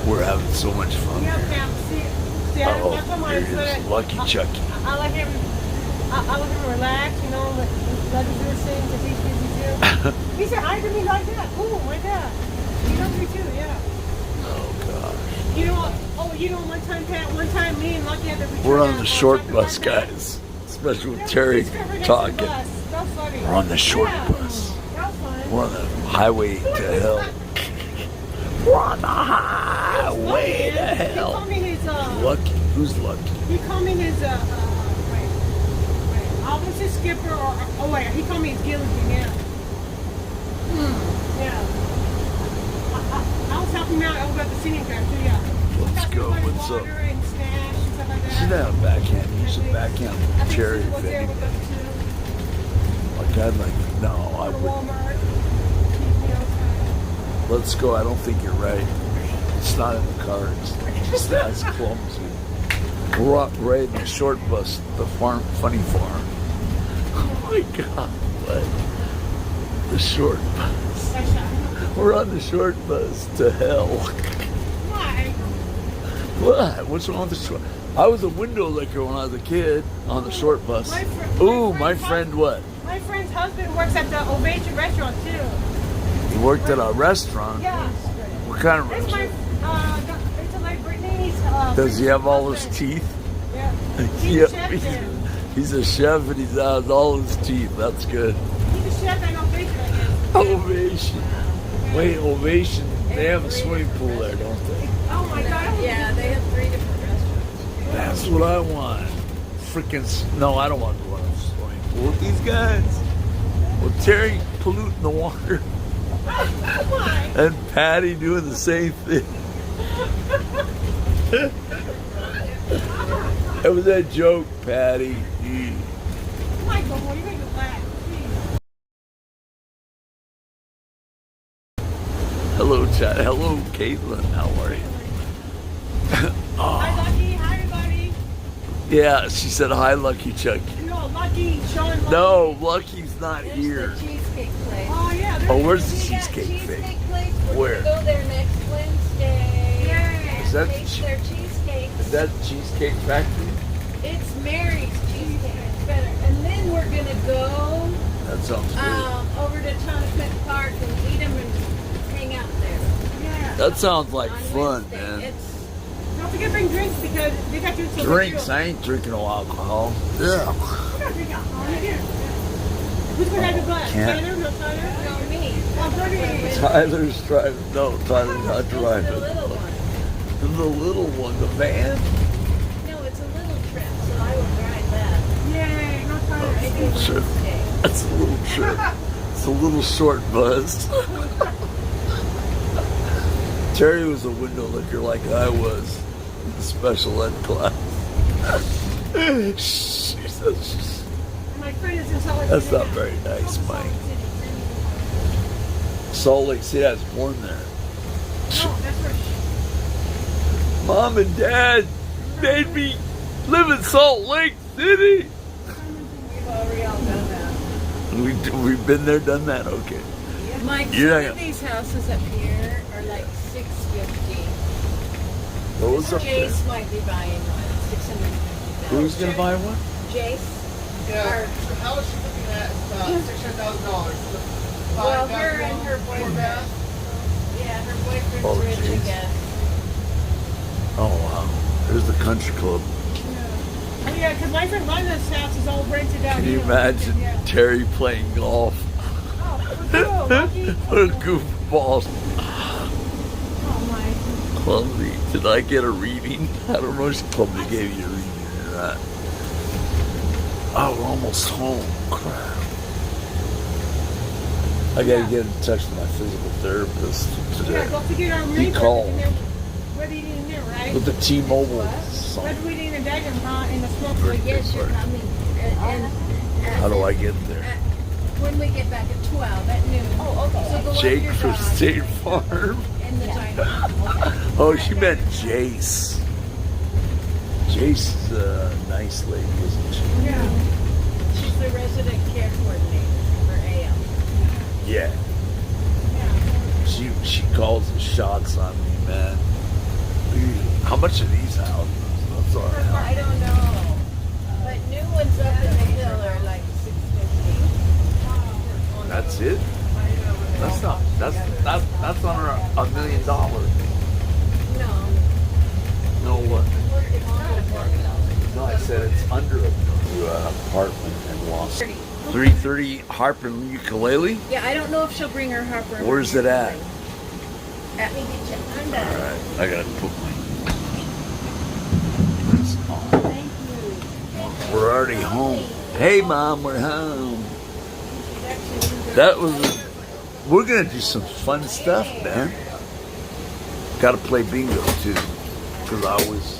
S1: We're having so much fun
S3: Yeah,
S1: here.
S3: Pam, see,
S1: Oh,
S3: that's what my
S1: here is Lucky Chucky.
S3: I let him relax, you know, let him do his thing because he's busy too. He said hi to me like that. Cool, like that. He loves me too, yeah.
S1: Oh gosh.
S3: You know, one time, Pat, me and Lucky had to return
S1: We're on
S3: that
S1: the short
S3: truck
S1: bus,
S3: about that.
S1: guys. Especially with Terry
S3: He's covered next to the
S1: talking.
S3: bus. That's funny.
S1: We're on the short
S3: Yeah.
S1: bus.
S3: That was fun.
S1: We're on the highway to hell. We're on the highway to
S3: He
S1: hell.
S3: called me his,
S1: Lucky? Who's Lucky?
S3: he called me his, Skipper or oh wait, he called me Gilligan. Yeah. Yeah. I was helping him out over at the senior camp too. Yeah.
S1: Let's go. What's up?
S3: Water and snacks and stuff like that.
S1: Sit down, backhand. You should backhand
S3: I think
S1: Cherry
S3: Sue was
S1: if
S3: there
S1: anything.
S3: with us too.
S1: Like I'd like, no, I
S3: Go to
S1: would.
S3: Walmart. Keep me outside.
S1: Let's go. I don't think you're right. It's not in the cards. It's that's clumsy. We're up right in the short bus, the funny farm. Oh my God! What? The short bus. We're on the short bus to hell.
S3: Why?
S1: What? What's wrong with the short? I was a window licker when I was a kid on the short bus. My friend what?
S3: My friend's husband works at the Ovation restaurant too.
S1: He worked at a restaurant.
S3: Yeah.
S1: What kind of
S3: It's my,
S1: restaurant?
S3: it's like Brittany's.
S1: Does he have all his teeth?
S3: Yeah. He's
S1: Yep.
S3: a chef there.
S1: He's a chef and he has all his teeth. That's good.
S3: He's a chef at Ovation, I guess.
S1: Ovation. Wait, Ovation. They have a swimming pool there, don't they?
S3: Oh my God.
S5: Yeah, they have 3 different restaurants.
S1: That's what I want. Freaking. No, I don't want to go on a swimming pool with these guys. Well, Terry polluting the water.
S3: Why?
S1: And Patty doing the same thing. It was a joke, Patty.
S3: Michael, well, you make me laugh. Jeez.
S1: Hello, Chad. Hello, Caitlin. How are you?
S3: Hi, Lucky. Hi, everybody.
S1: Yeah, she said hi, Lucky Chucky.
S3: No, Lucky, Sean, Lucky.
S1: No, Lucky's not
S5: There's
S1: here.
S5: the cheesecake place.
S3: Oh, yeah.
S1: Oh, where's the
S5: We got
S1: cheesecake thing?
S5: place. We're
S1: Where?
S5: gonna go there next Wednesday.
S3: Yay.
S1: Is that
S5: and taste their cheesecake.
S1: Is that Cheesecake Factory?
S5: It's Mary's cheesecake. It's better. And then we're gonna go
S1: That sounds good.
S5: over to Tonopet Park and eat them and hang out there.
S3: Yeah.
S1: That sounds like
S5: on
S1: fun,
S5: Wednesday.
S1: man.
S3: Don't forget to bring drinks because they got you some
S1: Drinks. I ain't drinking no alcohol. Yeah.
S3: You're not drinking alcohol. You do. Who's going to have the glass?
S1: Can't.
S3: Tyler? No, Tyler?
S5: No, me.
S3: Oh, Bernie.
S1: Tyler's driving. No, Tyler's not
S5: It's the
S1: driving.
S5: little one.
S1: The little one, the van.
S5: No, it's a little trip, so I will drive that.
S3: Yay, no Tyler.
S5: Maybe
S1: Sure.
S5: Wednesday.
S1: That's a little trip. It's a little short buzz. Terry was a window licker like I was in the special ed class. She says,
S3: My friend is in Salt Lake
S1: that's
S3: City
S1: not
S3: now.
S1: very nice, Mike. Salt Lake City has warm there.
S3: No, that's where
S1: Mom and Dad made me live in Salt Lake City.
S5: We've already all done that.
S1: We've been there, done that. Okay.
S5: Mike,
S1: You're
S5: some
S1: not
S5: of these houses up here are like $650.
S1: Those up there.
S5: Jace might be buying one. $650.
S1: Who's gonna buy one?
S5: Jace?
S10: Yeah, the house you're looking at is about $600,000.
S5: Well, her and her boyfriend. Yeah, her boyfriend's
S1: Oh,
S5: rich, I
S1: jeez.
S5: guess.
S1: Oh wow. There's the country club.
S3: Oh, yeah, because my friend Linda's house is all rented out.
S1: Can you
S3: know.
S1: imagine
S3: Yeah.
S1: Terry playing golf?
S3: Oh, cool, Lucky.
S1: What a goofball.
S3: Oh, my.
S1: Clumsy. Did I get a reading? I don't know if Clumsy gave you a reading or not. Oh, we're almost home. Crap. I gotta get in touch with my physical therapist
S3: Yeah,
S1: today.
S3: don't forget our
S1: He
S3: neighbor
S1: called.
S3: in there. We're eating in there, right?
S1: With the T-Mobile
S3: We're
S1: song.
S3: eating in Dagenham, huh? In the smoke.
S1: Birthday
S5: Yes, you're
S1: party.
S5: coming.
S1: How do I get there?
S5: When we get back at 12 at noon. Oh, okay. So go on
S1: Jake
S5: your
S1: from
S5: drive
S1: State Farm.
S5: and the time.
S1: Oh, she meant Jace. Jace is a nice lady, isn't she?
S3: Yeah.
S5: She's the resident care coordinator for AM.
S1: Yeah. She calls the shots on me, man. How much are these houses? That's all right.
S5: I don't know. But new ones up in the hill are like $650.
S1: That's it? That's not. That's under $1 million.
S5: No.
S1: No what?
S5: It's not a $4,000.
S1: No, I said it's under an apartment in Los. 330 Harper Ukulele.
S5: Yeah, I don't know if she'll bring her Harper.
S1: Where's it at?
S5: Let me get you under.
S1: All right, I gotta put this on.
S5: Thank you.
S1: We're already home. Hey, Mom, we're home. That was. We're gonna do some fun stuff, man. Got to play bingo too, because I was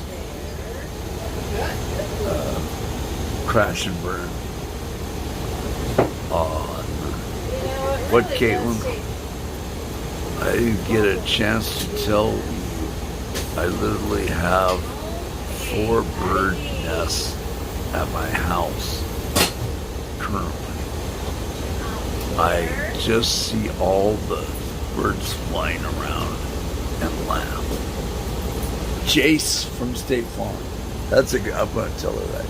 S1: crash and burn on what, Caitlin? I didn't get a chance to tell you. I literally have 4 bird nests at my house currently. I just see all the birds flying around and laugh. Jace from State Farm. That's a good. I'm going to tell her that.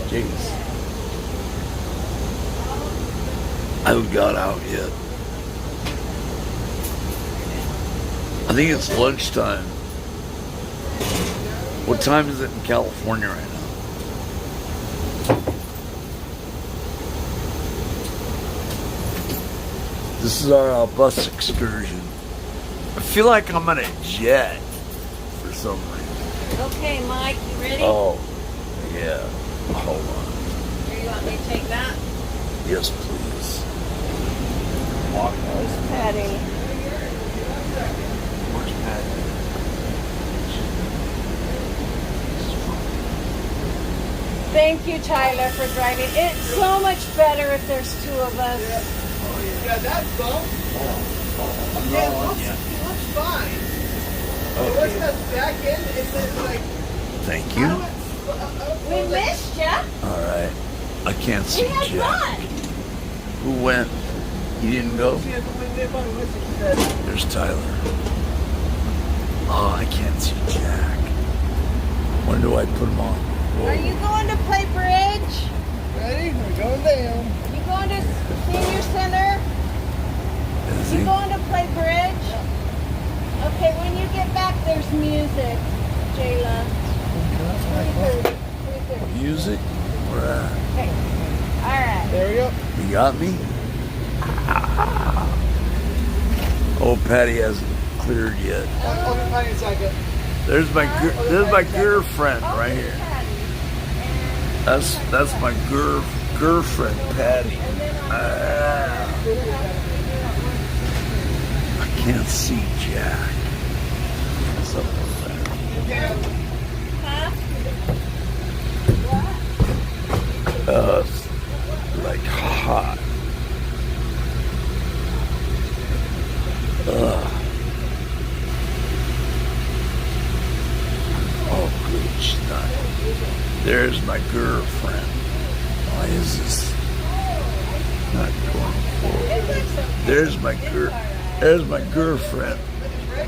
S1: Jace. I haven't got out yet. I think it's lunchtime. What time is it in California right now? This is our bus excursion. I feel like I'm on a jet for some reason.
S5: Okay, Mike, you ready?
S1: Oh, yeah. Hold on.
S5: Here, you want me to take that?
S1: Yes, please.
S9: Where's Patty?
S1: Where's Patty?
S9: Thank you, Tyler, for driving. It's so much better if there's 2 of us.
S10: Yeah, that's bump. Yeah, it looks fine. It looks that back end, it's like...
S1: Thank you.
S5: We missed ya.
S1: All right. I can't see
S5: We had
S1: Jack.
S5: fun.
S1: Who went? He didn't go? There's Tyler. Oh, I can't see Jack. When do I put him on? Whoa.
S5: Are you going to play bridge?
S10: Ready? We're going down.
S5: You going to senior center?
S1: Is
S5: You
S1: he?
S5: going to play bridge? Okay, when you get back, there's music, Jayla. 3:30. 3:30.
S1: Music? Where at?
S5: Okay. All right.
S10: There we go.
S1: You got me? Oh, Patty hasn't cleared yet.
S10: I'll be fine in a second.
S1: There's my girlfriend right here. That's my girlfriend, Patty. I can't see Jack. What's up with that? Like hot. Oh, good. She's not. There's my girlfriend. Why is this not going forward? There's my girlfriend.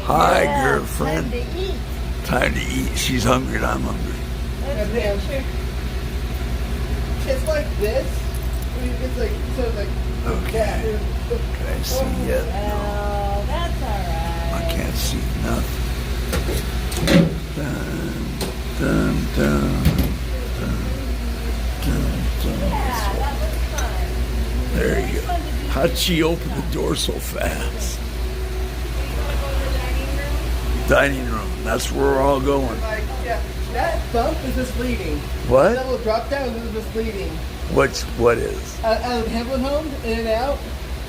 S1: Hi, girlfriend. Time to eat. She's hungry and I'm hungry.
S10: It's like this. It's like, so like,
S1: Okay. Can I see yet?
S5: Oh, that's all right.
S1: I can't see nothing. Dun, dun, dun, dun, dun, dun.
S5: Yeah, that was fun.
S1: There you go. How'd she open the door so fast? Dining room. That's where we're all going.
S10: like, yeah. That bump is misleading.
S1: What?
S10: That little drop down is misleading.
S1: What is?
S10: Out of the Hambilin home, in and out.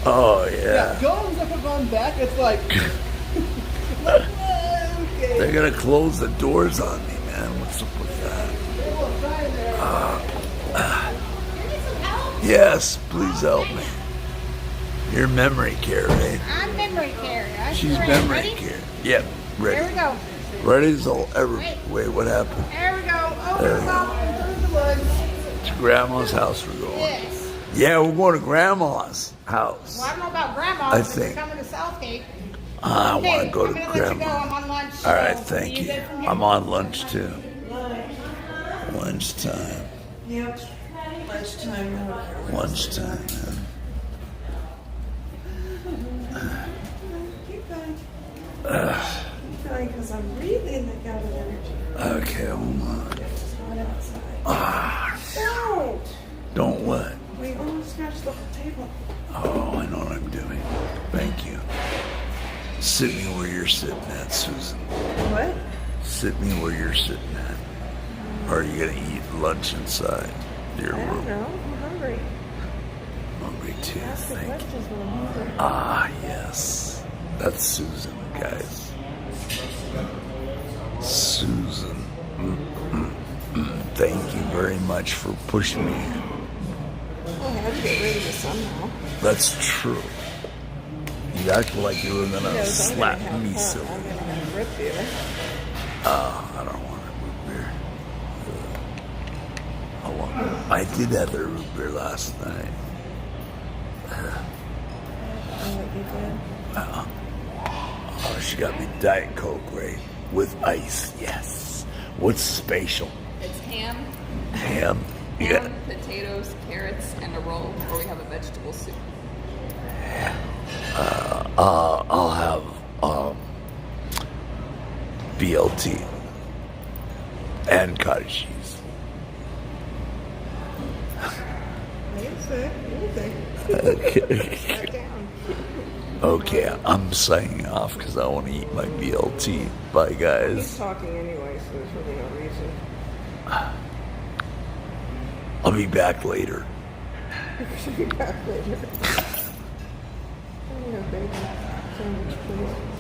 S1: Oh, yeah.
S10: Go on back, it's like... okay.
S1: They're going to close the doors on me, man. What's up with that? Yes, please help me. You're memory care, right?
S5: I'm memory care.
S1: She's memory care. Yep, ready.
S5: Here we go.
S1: Ready as I'll ever. Wait, what happened?
S5: There we go.
S1: There we
S5: Over
S1: go.
S5: through the woods.
S1: To Grandma's house we're going.
S5: Yes.
S1: Yeah, we're going to Grandma's house.
S2: Well, I don't know about grandma,
S1: I
S2: but
S1: think.
S2: you're coming to Southgate.
S1: I
S2: Okay,
S1: want to go
S2: I'm
S1: to
S2: gonna let you go.
S1: Grandma.
S2: I'm on lunch.
S1: All right,
S2: so
S1: thank
S2: see
S1: you.
S2: good from here.
S1: I'm on lunch too. Lunchtime.
S11: Yep. Lunchtime.
S1: Lunchtime, man.
S11: Keep going. Keep going because I'm really in the gut of energy.
S1: Okay, hold on.
S11: It's hot outside.
S1: Ah, don't what?
S11: We almost scratched the whole table.
S1: Oh, I know what I'm doing. Thank you. Sit me where you're sitting at, Susan.
S11: What?
S1: Sit me where you're sitting at. Or are you going to eat lunch inside your
S11: I don't
S1: room?
S11: know.
S1: too.
S3: Ask the
S1: Thank you.
S3: questions when I'm hungry.
S1: Ah, yes. That's Susan, guys. Susan. Thank you very much for pushing me.
S11: I had to get rid of the somehow.
S1: That's true. You acted like you were gonna slap me, so.
S11: I'm gonna have root beer.
S1: I don't want a root beer. I did have the root beer last night. Oh, she got me Diet Coke, right? With ice, yes. What's special?
S12: It's ham,
S1: Ham? Yeah.
S12: potatoes, carrots, and a roll, or we have a vegetable soup.
S1: I'll have BLT and cottage cheese. Okay, I'm signing off because I want to eat my BLT. Bye, guys.
S11: He's talking anyway, so there's really no reason.
S1: I'll be back later.
S11: Should be back later. I need a bacon sandwich, please.